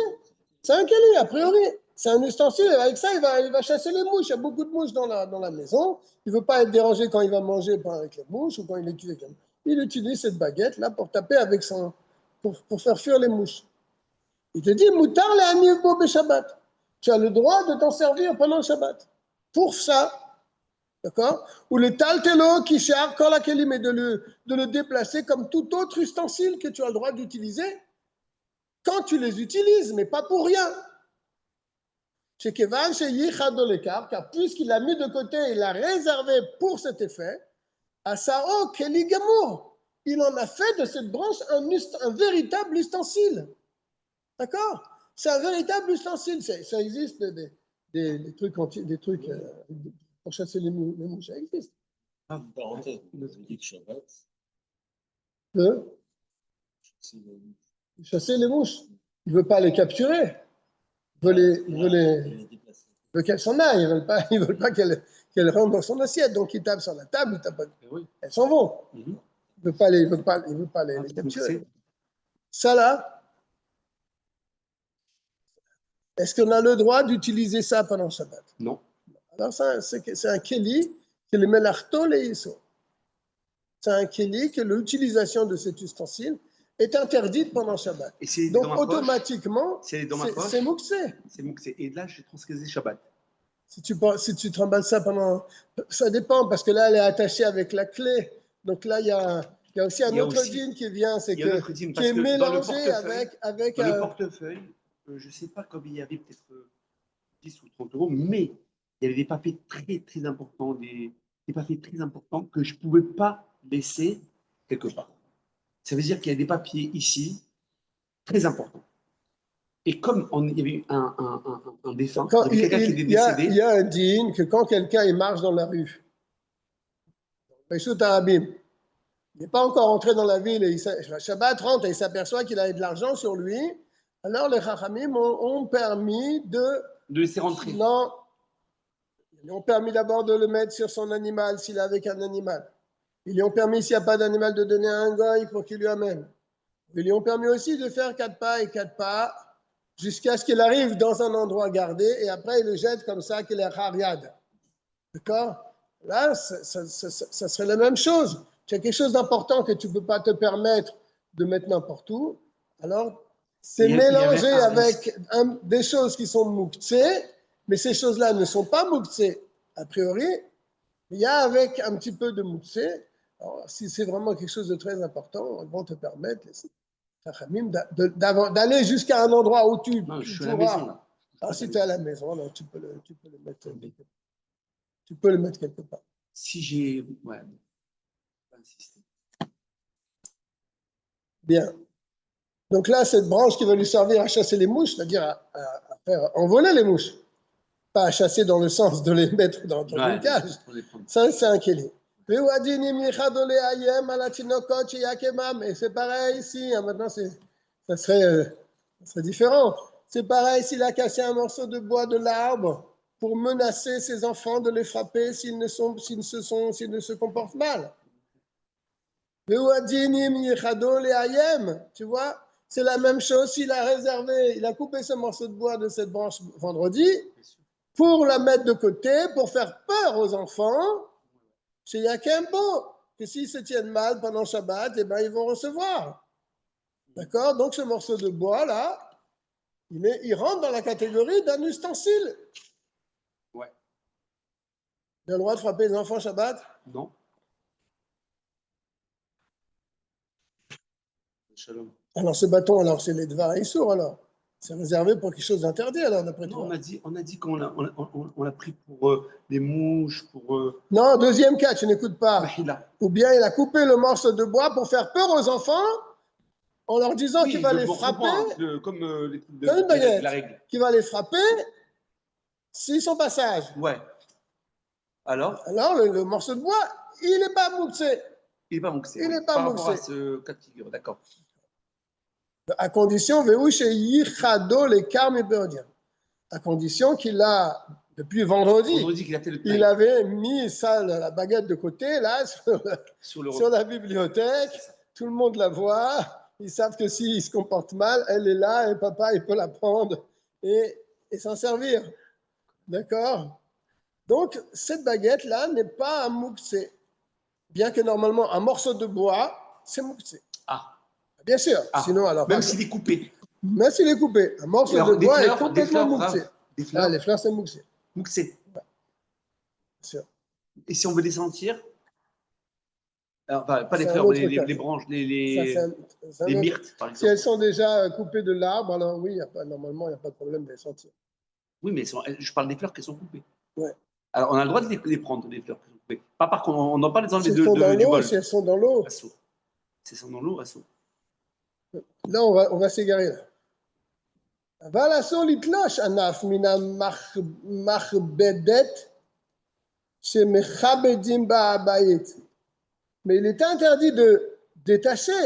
C'est un keli, a priori. C'est un ustensile. Avec ça, il va chasser les mouches. Il y a beaucoup de mouches dans la maison. Il ne veut pas être dérangé quand il va manger avec les mouches ou quand il utilise les mouches. Il utilise cette baguette-là pour taper pour faire fuir les mouches. Il te dit, moutar le hanif bo be Shabbat. Tu as le droit de t'en servir pendant le Shabbat. Pour ça, d'accord? Ou le taltelo qui char kol hakelim, et de le déplacer comme tout autre ustensile que tu as le droit d'utiliser quand tu les utilises, mais pas pour rien. Chez Kevan, chez Yichado l'écart, car puisqu'il l'a mis de côté, il l'a réservé pour cet effet, à Sao Keli Gamour, il en a fait de cette branche un véritable ustensile. D'accord? C'est un véritable ustensile. Ça existe des trucs, pour chasser les mouches, ça existe. Chasser les mouches. Il ne veut pas les capturer. Il veut qu'elles s'en aillent. Ils ne veulent pas qu'elles rentrent dans son assiette. Donc, il tape sur la table. Elles s'en vont. Il ne veut pas les capturer. Ça, là, est-ce qu'on a le droit d'utiliser ça pendant le Shabbat? Non. Alors, c'est un kéli que le melarto les iso. C'est un kéli que l'utilisation de cet ustensile est interdite pendant le Shabbat. Et donc, automatiquement, c'est mouksé. C'est mouksé. Et là, j'ai transgressé Shabbat. Si tu trimbales ça pendant... Ça dépend, parce que là, elle est attachée avec la clé. Donc là, il y a aussi un autre dîne qui vient, qui est mélangé avec le portefeuille, je ne sais pas comme il y avait peut-être 10 ou 30 euros, mais il y avait des papiers très, très importants, des papiers très importants que je ne pouvais pas laisser quelque part. Ça veut dire qu'il y a des papiers ici très importants. Et comme il y avait eu un défunt, il y avait quelqu'un qui était décédé. Il y a un dîne que quand quelqu'un marche dans la rue, il n'est pas encore entré dans la ville, et Shabbat rentre et il s'aperçoit qu'il a de l'argent sur lui, alors les Chachamim ont permis de laisser rentrer. Non, ils ont permis d'abord de le mettre sur son animal s'il est avec un animal. Ils lui ont permis, s'il n'y a pas d'animal, de donner un goy pour qu'il lui amène. Ils lui ont permis aussi de faire 4 pas et 4 pas jusqu'à ce qu'il arrive dans un endroit gardé et après il le jette comme ça qu'il est hariad. D'accord? Là, ça serait la même chose. Tu as quelque chose d'important que tu ne peux pas te permettre de mettre n'importe où. Alors, c'est mélangé avec des choses qui sont mouktsé, mais ces choses-là ne sont pas mouktsé a priori. Il y a avec un petit peu de mouktsé. Alors, si c'est vraiment quelque chose de très important, ils vont te permettre, les Chachamim, d'aller jusqu'à un endroit où tu pourras. Alors, si tu es à la maison, alors tu peux le mettre quelque part. Tu peux le mettre quelque part. Si j'ai... Ouais. Bien. Donc là, cette branche qui va lui servir à chasser les mouches, c'est-à-dire à faire envoler les mouches, pas à chasser dans le sens de les mettre dans une cage. Ça, c'est un kéli. Et c'est pareil ici. Maintenant, ça serait différent. C'est pareil s'il a cassé un morceau de bois de l'arbre pour menacer ses enfants de les frapper s'ils ne se comportent mal. Tu vois, c'est la même chose s'il il a coupé ce morceau de bois de cette branche vendredi pour la mettre de côté, pour faire peur aux enfants. Chez Yakembo, que s'ils se tiennent mal pendant Shabbat, eh ben, ils vont recevoir. D'accord? Donc ce morceau de bois là, il rentre dans la catégorie d'un ustensile. Ouais. Tu as le droit de frapper les enfants Shabbat? Non. Shalom. Alors ce bâton, alors c'est les Dvar Issour, alors. C'est réservé pour quelque chose d'interdit, alors, d'après toi. On a dit qu'on l'a pris pour les mouches, pour... Non, deuxième cas, tu n'écoutes pas. Ou bien il a coupé le morceau de bois pour faire peur aux enfants en leur disant qu'il va les frapper. Comme une baguette, la règle. Qu'il va les frapper s'ils sont pas sages. Ouais. Alors le morceau de bois, il n'est pas mouxé. Il n'est pas mouxé. Il n'est pas par mouxé. Rapport à ce cas de figure, d'accord. À condition, à condition qu'il a, depuis vendredi il avait mis ça, la baguette de côté, là, sur la bibliothèque. Tout le monde la voit. Ils savent que s'il se comporte mal, elle est là et papa, il peut la prendre et s'en servir. D'accord? Donc, cette baguette-là n'est pas un mouxé. Bien que normalement, un morceau de bois, c'est mouxé. Ah. Bien sûr. Sinon, alors. Même s'il est coupé. Même s'il est coupé. Un morceau de bois est complètement mouxé. Les fleurs, les fleurs, c'est mouxé, mouxé. bien sûr. Et si on veut les sentir, alors, enfin, pas les C'est un fleurs, mais autre cas. les branches, Ça, c'est un les autre. myrtes, par Si elles exemple. sont déjà coupées de l'arbre, alors oui, normalement, il n'y a pas de problème de les sentir. Oui, mais je parle des fleurs qui sont coupées. Ouais. Alors, on a le droit de les prendre, les fleurs qui sont coupées. Pas par contre, on n'a pas les enlever Si elles sont dans du l'eau, bol. si elles sont dans l'eau, Assaut. Si elles sont dans l'eau, assaut. là, on va s'égarer. Là. אבל אסור לתלוש ענף מן המכבדת שמכבדים בה הבית. Mais il est interdit de détacher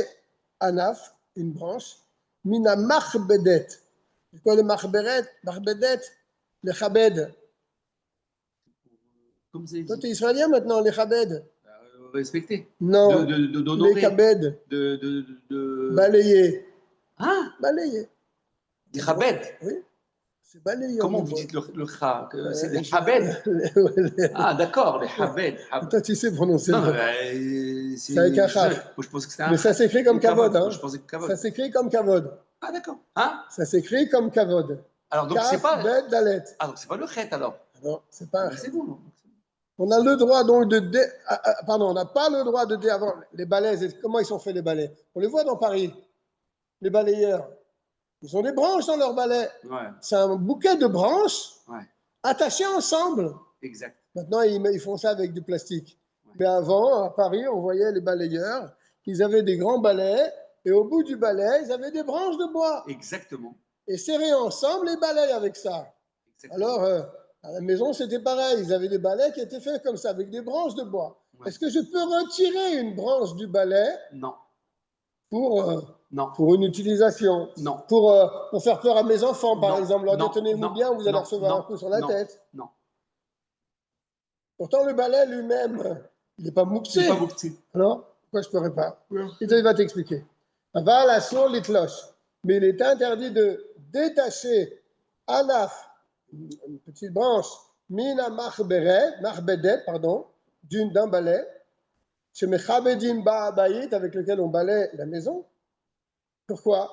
anaf, une branche, mina machbedet. C'est quoi le machbedet? Machbedet, le chabed. Comme c'est Toi, tu dit. es israélien maintenant, les chabed. Respecter. Non, D'honorer. les kabed. Balayer. Ah, Balayer. des chabed. Oui, c'est balayer. Comment vous dites le kha? C'est des chabed. Les- Ah, d'accord, les chabed. Toi, tu sais prononcer Non, le mais c'est avec un chaf. moi, je pensais que c'était un Mais ça s'écrit comme kavod. Hein. Je pensais que Ça kavod. s'écrit comme kavod. Ah, d'accord. Hein? Ça s'écrit comme kavod. Alors, donc, c'est Kaf, pas. bet, dalet. Ah, donc, c'est pas le chet alors. Non, c'est pas un C'est bon. Non. On a le droit donc de pardon, on n'a pas le droit de avant les balais. Comment ils sont faits les balais? On les voit dans Paris, les balayeurs. Ils ont des branches dans leurs balais. Ouais. C'est un bouquet de branches Ouais. attachées ensemble. Exact. Maintenant, ils font ça avec du plastique. Ouais. Mais avant, à Paris, on voyait les balayeurs. Ils avaient des grands balais et au bout du balai, ils avaient des branches de bois. Exactement. Et serrés ensemble, les balais avec ça. Exactement. Alors, à la maison, c'était pareil. Ils avaient des balais qui étaient faits comme ça, avec des branches de bois. Ouais. Est-ce que je peux retirer une branche du balai? Non. Non. Pour une utilisation? Non. Pour faire peur à mes enfants, par exemple. Leur dire, tenez-vous bien, vous allez recevoir un coup sur la tête. Non. Pourtant, le balai lui-même, il n'est pas mouxé. Il n'est pas mouxé. Alors, pourquoi je ne pourrais pas? Et il va t'expliquer. Aval asur litlosh. Mais il est interdit de détacher anaf, une petite branche, mina machbedet, pardon, d'un balai, chez mechabedim ba'abayit, avec lequel on balaie la maison. Pourquoi?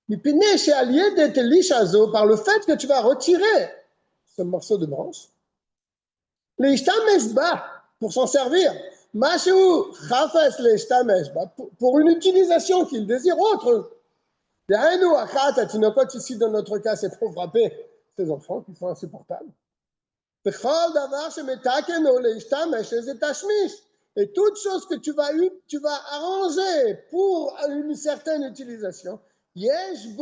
Mipine chez allié d'etelichazo, par le fait que tu vas retirer ce morceau de branche, l'ishtamesh ba, pour s'en servir, mashu chafes l'ishtamesh ba, pour une utilisation qu'il désire autre. Ici, dans notre cas, c'est pour frapper ces enfants qui sont insupportables. Et toute chose que tu vas arranger pour une certaine utilisation, c'est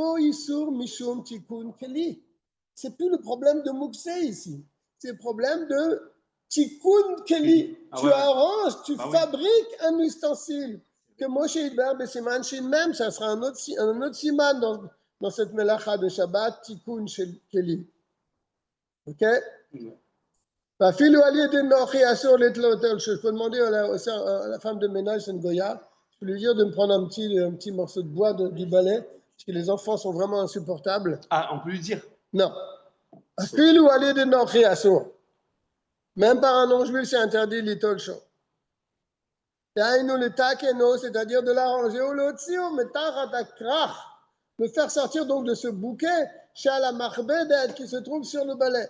plus le problème de Mouxé ici, c'est le problème de Tikkun Keli. Tu arranges, tu fabriques un ustensile. Que Moshe Hidber Besiman Shin même, ça sera un autre siman dans cette melacha de Shabbat, Tikkun Keli. Ok? Je peux demander à la femme de ménage, c'est une Goya, je peux lui dire de me prendre un petit morceau de bois du balai, parce que les enfants sont vraiment insupportables. Ah, on peut lui dire? Non. Même par un non-juif, c'est interdit l'itol show. C'est-à-dire de l'arranger au le faire sortir donc de ce bouquet chez la machbedet qui se trouve sur le balai.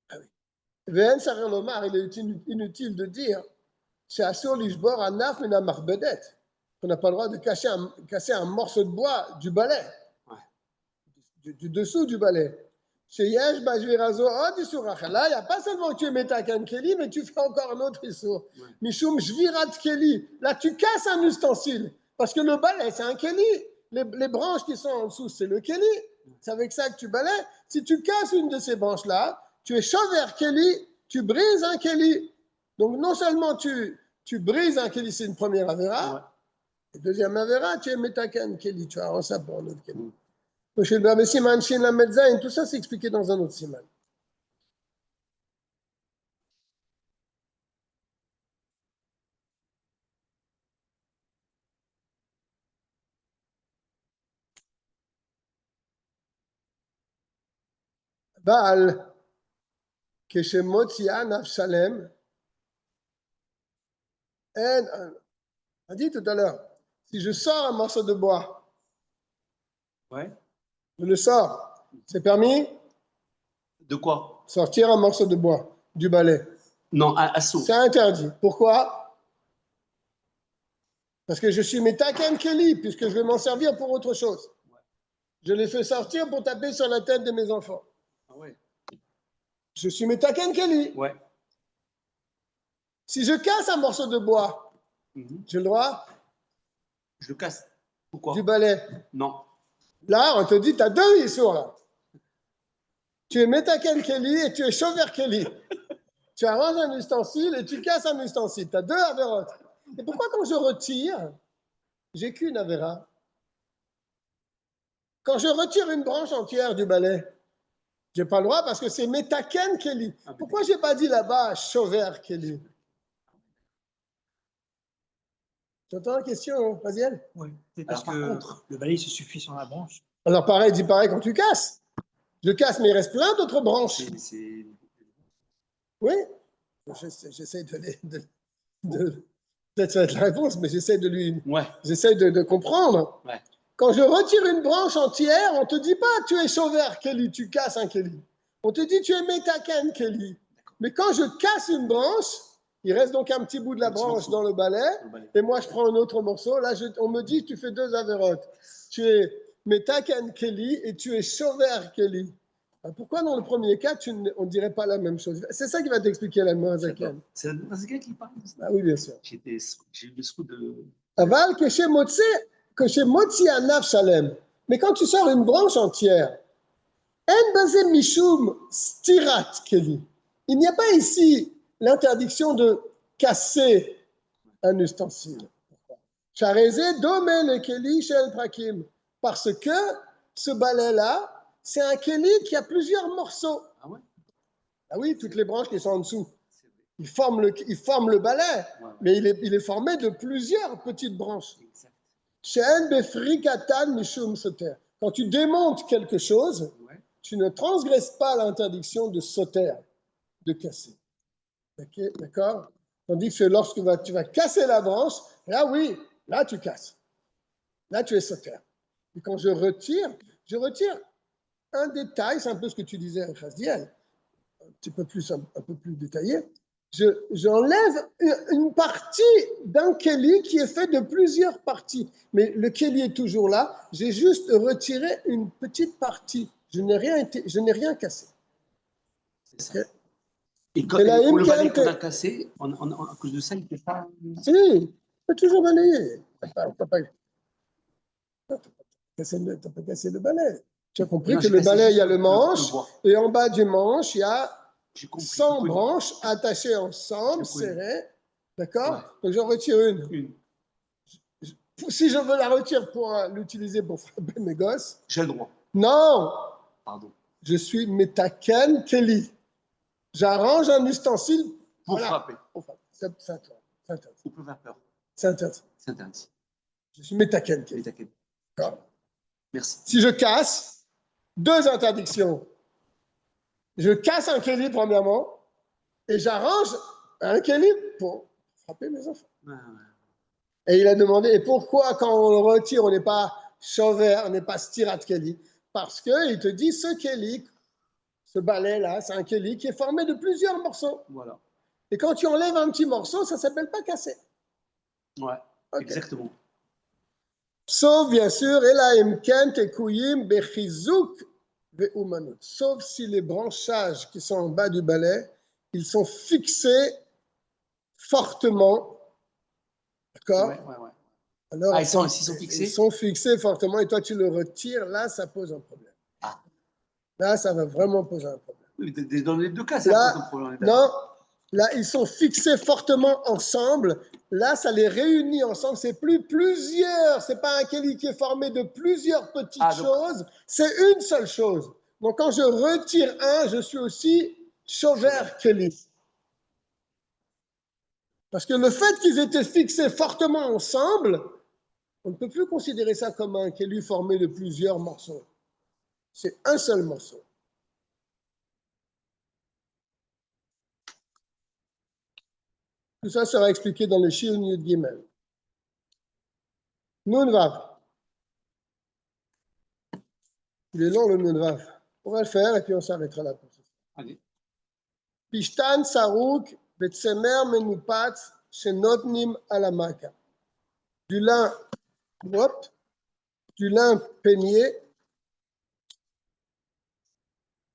Ah oui. Il est inutile de dire c'est assur l'ishbor anaf min machbedet qu'on n'a pas le droit de casser un morceau de bois du balai, du dessous du balai. Chez Yesh, Bajvirazo, oh, là, il n'y a pas seulement que tu es Metakan Keli, mais tu fais encore un autre issur. Mishum Jvirat Keli. Là, tu casses un ustensile. Parce que le balai, c'est un Keli. Les branches qui sont en dessous, c'est le Keli. C'est avec ça que tu balais. Si tu casses une de ces branches-là, tu es Shover Keli, tu brises un Keli. Donc, non seulement tu brises un Keli, c'est une première Avera. Et deuxième Avera, tu es Metakan Keli. Tu arranges ça pour un autre Keli. Chez le Berbe Siman, Shin la Medzain, tout ça c'est expliqué dans un autre Siman. Baal, Keshemotsia Nafshalem, on a dit tout à l'heure, si je sors un morceau de bois Ouais. Je le sors. C'est permis? De quoi? Sortir un morceau de bois du balai. Non, assaut. C'est interdit. Pourquoi? Parce que je suis Metaken Kelly, puisque je vais m'en servir pour autre chose. Je les fais sortir pour taper sur la tête de mes enfants. Ah ouais. Je suis Metaken Kelly. Ouais. Si je casse un morceau de bois, j'ai le droit Je le casse. Pourquoi? du balai. Non. Là, on te dit, tu as deux issours là. Tu es Metaken Kelly et tu es Chauver Kelly. Tu arranges un ustensile et tu casses un ustensile. Tu as deux avérotes. Et pourquoi quand je retire, j'ai qu'une avéra? Quand je retire une branche entière du balai, je n'ai pas le droit parce que c'est Metaken Kelly. Pourquoi je n'ai pas dit là-bas Chauver Kelly? Tu entends la question, Faziel? Oui, c'est parce par que contre, le balai se suffit sur la branche. Alors pareil, dis pareil quand tu casses. Je casse, mais il reste plein d'autres branches. c'est... Oui, j'essaie peut-être ça va être la réponse, mais j'essaie de lui, Ouais. j'essaie de comprendre. Ouais. Quand je retire une branche entière, on ne te dit pas tu es Chauver Kelly, tu casses un Kelly. On te dit tu es Metaken Kelly. Mais quand je casse une branche, il reste donc un petit bout de la branche dans le balai, et moi je prends un autre morceau. Là, on me dit tu fais deux avérotes. Tu es Metaken Kelly et tu es Chauver Kelly. Pourquoi dans le premier cas, on ne dirait pas la même chose? C'est ça qui va t'expliquer la Moazaken. C'est quelqu'un qui parle de ça. Ah oui, bien sûr. J'ai eu le sou de... Aval, que chez Motsi Anaf Shalem. Mais quand tu sors une branche entière, En basé Mishum Stirat Keli. Il n'y a pas ici l'interdiction de casser un ustensile. Charezé Domen Keli Shel Prakim. Parce que ce balai-là, c'est un Keli qui a plusieurs morceaux. Ah ouais? Ah oui, toutes les branches qui sont en dessous. Il forme le balai, mais il est formé de plusieurs petites branches. Exact. She'en befrikatan mishum soter. Quand tu démontes quelque chose, tu ne transgresses pas l'interdiction de soter, de casser. Okay, d'accord? Tandis que lorsque tu vas casser la branche, là oui, là tu casses. Là tu es soter. Et quand je retire un détail, c'est un peu ce que tu disais à Khazdiel, un peu plus détaillé. J'enlève une partie d'un Kelly qui est fait de plusieurs parties. Mais le Kelly est toujours là. J'ai juste retiré une petite partie. Je n'ai rien cassé. C'est ça. Okay. Et quand Et là, pour le balai qu'on a cassé, à cause de ça, il ne fait pas... Si, tu peux toujours balayer. Tu n'as pas cassé le balai. Tu as compris que le balai, il y a le manche, et en bas du manche, il y a 100 branches attachées ensemble, serrées. D'accord? Ouais. Donc j'en retire une. Si je veux la retirer pour l'utiliser pour frapper mes gosses. J'ai le droit. Non! Pardon. Je suis Metaken Kelly. J'arrange un ustensile pour frapper. C'est interdit. Ou pour faire peur. C'est interdit. C'est interdit. Je suis Metaken Kelly. D'accord. Merci. Si je casse, deux interdictions. Je casse un Kelly premièrement et j'arrange un Kelly pour frapper mes enfants. Ouais. Et il a demandé, et pourquoi quand on le retire, on n'est pas Chauver, on n'est pas Stirat Kelly? Parce qu'il te dit, ce Kelly, ce balai-là, c'est un Kelly qui est formé de plusieurs morceaux. Voilà. Et quand tu enlèves un petit morceau, ça ne s'appelle pas casser. Ouais, okay. Exactement. Sauf, bien sûr, Elaim Kent et Kouyim Bechizouk Ve'umanut. Sauf si les branchages qui sont en bas du balai, ils sont fixés fortement. D'accord? Ouais. Alors, ils sont fixés? Ils sont fixés fortement et toi tu le retires, là ça pose un problème. Ah. Là ça va vraiment poser un problème. Oui, dans les deux cas, ça pose un problème. Non, là ils sont fixés fortement ensemble. Là ça les réunit ensemble. C'est plus plusieurs. C'est pas un Kelly qui est formé de plusieurs petites choses. C'est une seule chose. Donc quand je retire un, je suis aussi Chauver Kelly. Parce que le fait qu'ils étaient fixés fortement ensemble, on ne peut plus considérer ça comme un Kelly formé de plusieurs morceaux. C'est un seul morceau. Tout ça sera expliqué dans le Shir Yud Gimel. Nun Vav. Il est long le Nunvav. On va le faire et puis on s'arrêtera là pour ça. Allez. Pishtan Sarouk Betsemer Menupatz Shenotnim Alamaka. Du lin, hop, du lin peigné,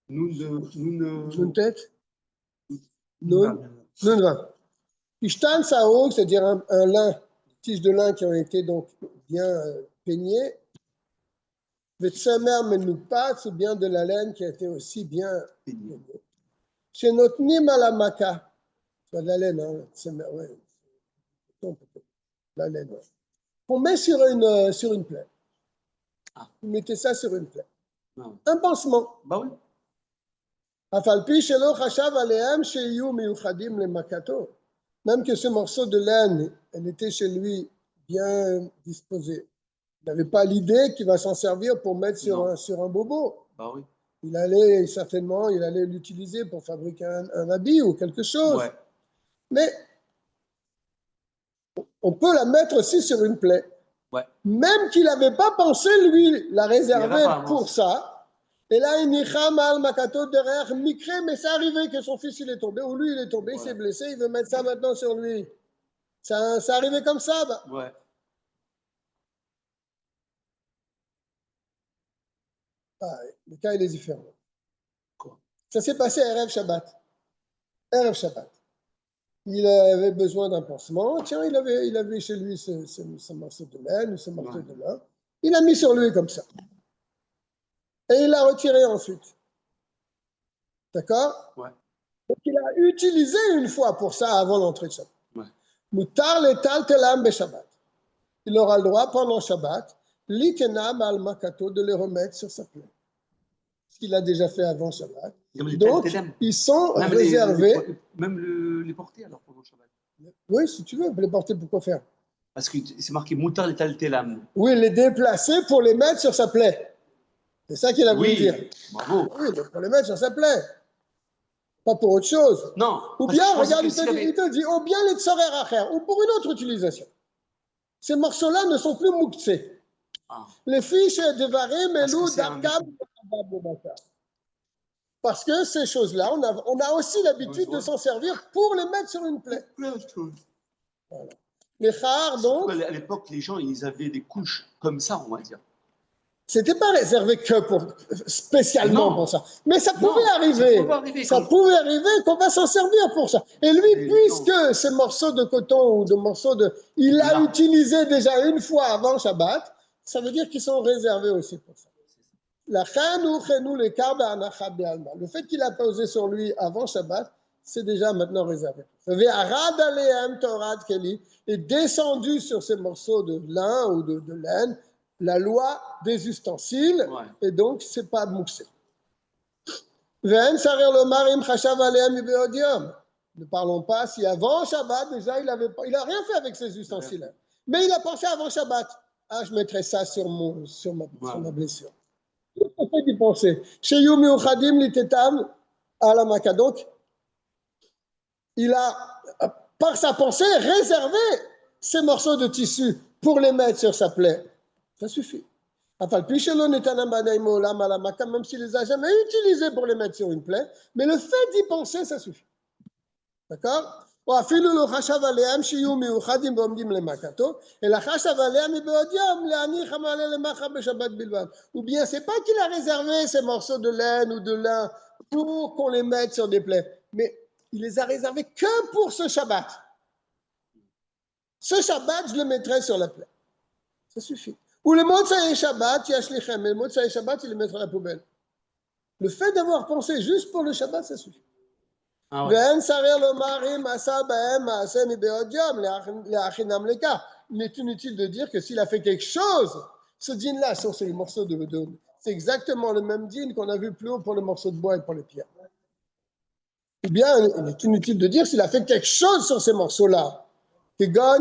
une tête, Nunvav. Pishtan Sarouk, c'est-à-dire un lin, tiges de lin qui ont été donc bien peignées. Betsemer Menupatz, ou bien de la laine qui a été aussi bien peignée. Shenotnim Alamaka. C'est de la laine, hein. Ouais. La laine, ouais. On met sur une plaie. Ah. Vous mettez ça sur une plaie. Non. Un pansement. Bah oui. Même que ce morceau de laine, elle était chez lui bien disposé. Il n'avait pas l'idée qu'il va s'en servir pour mettre sur un bobo. Bah oui. Il allait l'utiliser pour fabriquer un habit ou quelque chose. Ouais. Mais on peut la mettre aussi sur une plaie. Ouais. Même qu'il n'avait pas pensé, lui, la réserver pour ça. Et là, il nicham al makato derrière mikre, mais c'est arrivé que son fils il est tombé, ou lui il est tombé, il s'est blessé, il veut mettre ça maintenant sur lui. Ça arrivé comme ça. Bah. Ouais. Ah, le cas il est différent. Quoi? Ça s'est passé à Erev Shabbat. Erev Shabbat. Il avait besoin d'un pansement. Tiens, il avait chez lui ce morceau de laine ou ce morceau de lin. Il a mis sur lui comme ça. Et il l'a retiré ensuite. D'accord? Ouais. Donc il a utilisé une fois pour ça avant l'entrée de Shabbat. Ouais. Mutar letal telam be Shabbat. Il aura le droit pendant Shabbat, l'itenam al makato, de les remettre sur sa plaie. Ce qu'il a déjà fait avant Shabbat. Donc, ils sont même réservés. Même les porter alors pendant Shabbat. Oui, si tu veux, les porter, pourquoi faire? Parce que c'est marqué Moutar et Taltelam. Oui, les déplacer pour les mettre sur sa plaie. C'est ça qu'il a voulu dire. Bravo. Oui, donc pour les mettre sur sa plaie. Pas pour autre chose. Non. Ou bien, regarde, il te dit, ou bien les tsorer acher, ou pour une autre utilisation. Ces morceaux-là ne sont plus mouktsés. Ah. Les fiches de Varim, Elou, Darkam, parce que ces choses-là, on a aussi l'habitude de s'en servir pour les mettre sur une plaie. Plein de choses. Voilà. Les chars, donc. À l'époque, les gens, ils avaient des couches comme ça, on va dire. C'était pas réservé que spécialement pour ça. Mais ça pouvait arriver. Ça pouvait arriver qu'on va s'en servir pour ça. Et lui, puisque ces morceaux de coton ou de morceaux de. Il l'a utilisé déjà une fois avant Shabbat, ça veut dire qu'ils sont réservés aussi pour ça. Le fait qu'il a posé sur lui avant Shabbat, c'est déjà maintenant réservé. Est descendu sur ces morceaux de lin ou de laine la loi des ustensiles, et donc c'est pas mouxé. Ne parlons pas si avant Shabbat, déjà, il a rien fait avec ces ustensiles. Mais il a pensé avant Shabbat. Ah, je mettrai ça sur ma blessure. Qu'est-ce qu'il pensait? Chez Yumi Uchadim Litetam à la Maka. Donc, il a, par sa pensée, réservé ces morceaux de tissu pour les mettre sur sa plaie. Ça suffit. Même s'il ne les a jamais utilisés pour les mettre sur une plaie, mais le fait d'y penser, ça suffit. D'accord? Ou bien, c'est pas qu'il a réservé ces morceaux de laine ou de lin pour qu'on les mette sur des plaies, mais il les a réservés que pour ce Shabbat. Ce Shabbat, je le mettrai sur la plaie. Ça suffit. Ou le Motsai Shabbat, Yashlichem, mais le Motsai Shabbat, il le mettra à la poubelle. Le fait d'avoir pensé juste pour le Shabbat, ça suffit. Il est inutile de dire que s'il a fait quelque chose, ce dîne-là, sur ces morceaux de c'est exactement le même dîne qu'on a vu plus haut pour les morceaux de bois et pour les pierres. Ou bien, il est inutile de dire s'il a fait quelque chose sur ces morceaux-là. Il a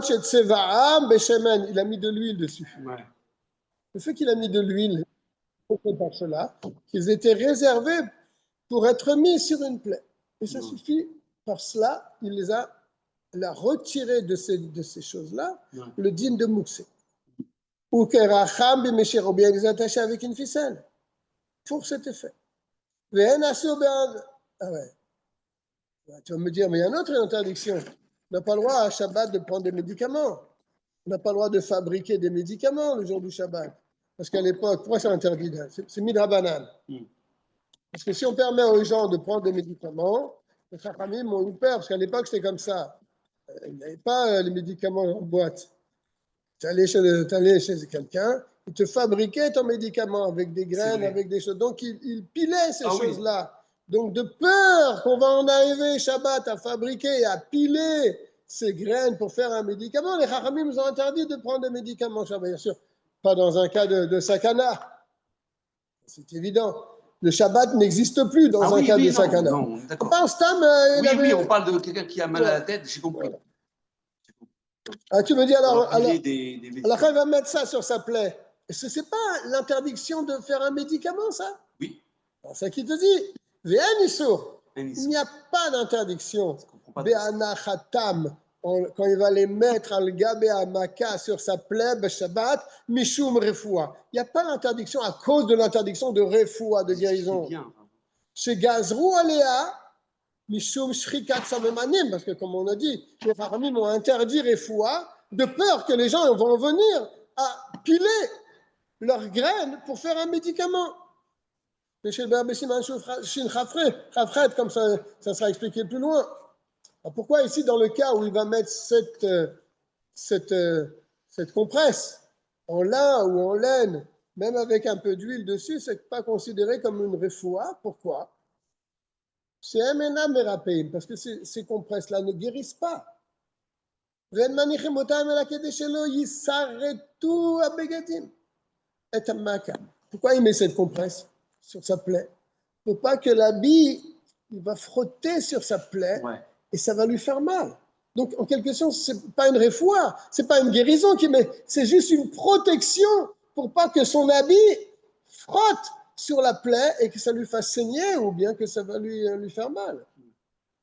mis de l'huile dessus. Ouais. Le fait qu'il a mis de l'huile pour ces morceaux-là, qu'ils étaient réservés pour être mis sur une plaie. Et ça suffit. Par cela, il a retiré de ces choses-là le dîne de Mouxé. Ou que Racham Bimeshir, ou bien ils les attachaient avec une ficelle. pour cet effet. Ah ouais. Tu vas me dire, mais il y a une autre interdiction. On n'a pas le droit à Shabbat de prendre des médicaments. On n'a pas le droit de fabriquer des médicaments le jour du Shabbat. Parce qu'à l'époque, pourquoi c'est interdit? C'est midrabanan. Parce que si on permet aux gens de prendre des médicaments, les Chachamim ont eu peur, parce qu'à l'époque, c'était comme ça. Il n'y avait pas les médicaments en boîte. Tu allais chez quelqu'un, il te fabriquait ton médicament avec des graines, avec des choses. Donc, il pilait ces choses-là. Donc, de peur qu'on va en arriver, Shabbat, à fabriquer et à piler ces graines pour faire un médicament, les Chachamim nous ont interdit de prendre des médicaments Shabbat. Bien sûr, pas dans un cas de sakana. C'est évident. Le Shabbat n'existe plus dans un cas de sakana. Non, d'accord. Oui, on parle de quelqu'un qui a mal à la tête, j'ai compris. Voilà. Ah, tu me dis alors des il va mettre ça sur sa plaie. Ce n'est pas l'interdiction de faire un médicament, ça? Oui. C'est ça qui te dit. Il n'y a pas d'interdiction. Quand il va les mettre al gabe amaka sur sa plaie, Shabbat, mishum refoua. Il n'y a pas d'interdiction à cause de l'interdiction de refoua, de guérison. Chez Gazrou Aléa, mishum shrikat samemanim, parce que comme on a dit, les Chachamim ont interdit refoua de peur que les gens vont venir à piler leurs graines pour faire un médicament. Mais chez le Berbe Siman Shin Chafret, comme ça sera expliqué plus loin. Alors pourquoi ici, dans le cas où il va mettre cette compresse en lin ou en laine, même avec un peu d'huile dessus, c'est pas considéré comme une refoua? Pourquoi? C'est Emena Merapeim, parce que ces compresses-là ne guérissent pas. Pourquoi il met cette compresse sur sa plaie? Pour pas que l'habit, il va frotter sur sa plaie et ça va lui faire mal. Donc, en quelque sorte, c'est pas une refoua, c'est pas une guérison qu'il met, c'est juste une protection pour pas que son habit frotte sur la plaie et que ça lui fasse saigner ou bien que ça va lui faire mal.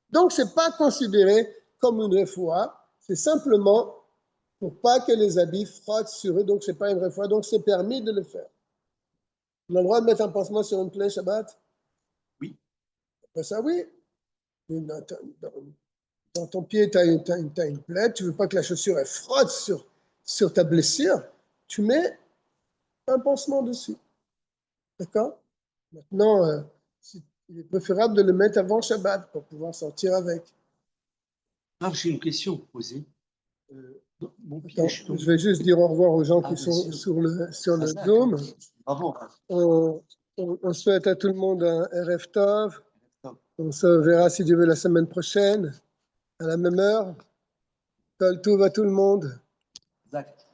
Donc, c'est pas considéré comme une refoua, c'est simplement pour pas que les habits frottent sur eux, donc c'est pas une refoua, donc c'est permis de le faire. On a le droit de mettre un pansement sur une plaie Shabbat? Oui. Après ça, oui. Dans ton pied, tu as une plaie, tu ne veux pas que la chaussure elle frotte sur ta blessure, tu mets un pansement dessus. D'accord? Maintenant, il est préférable de le mettre avant Shabbat pour pouvoir sortir avec. Alors, j'ai une question posée. Je vais juste dire au revoir aux gens qui sont sur le Zoom. Bravo. On souhaite à tout le monde un Erev Tov. On se verra si Dieu veut la semaine prochaine, à la même heure. Kol Tov à tout le monde. Exact.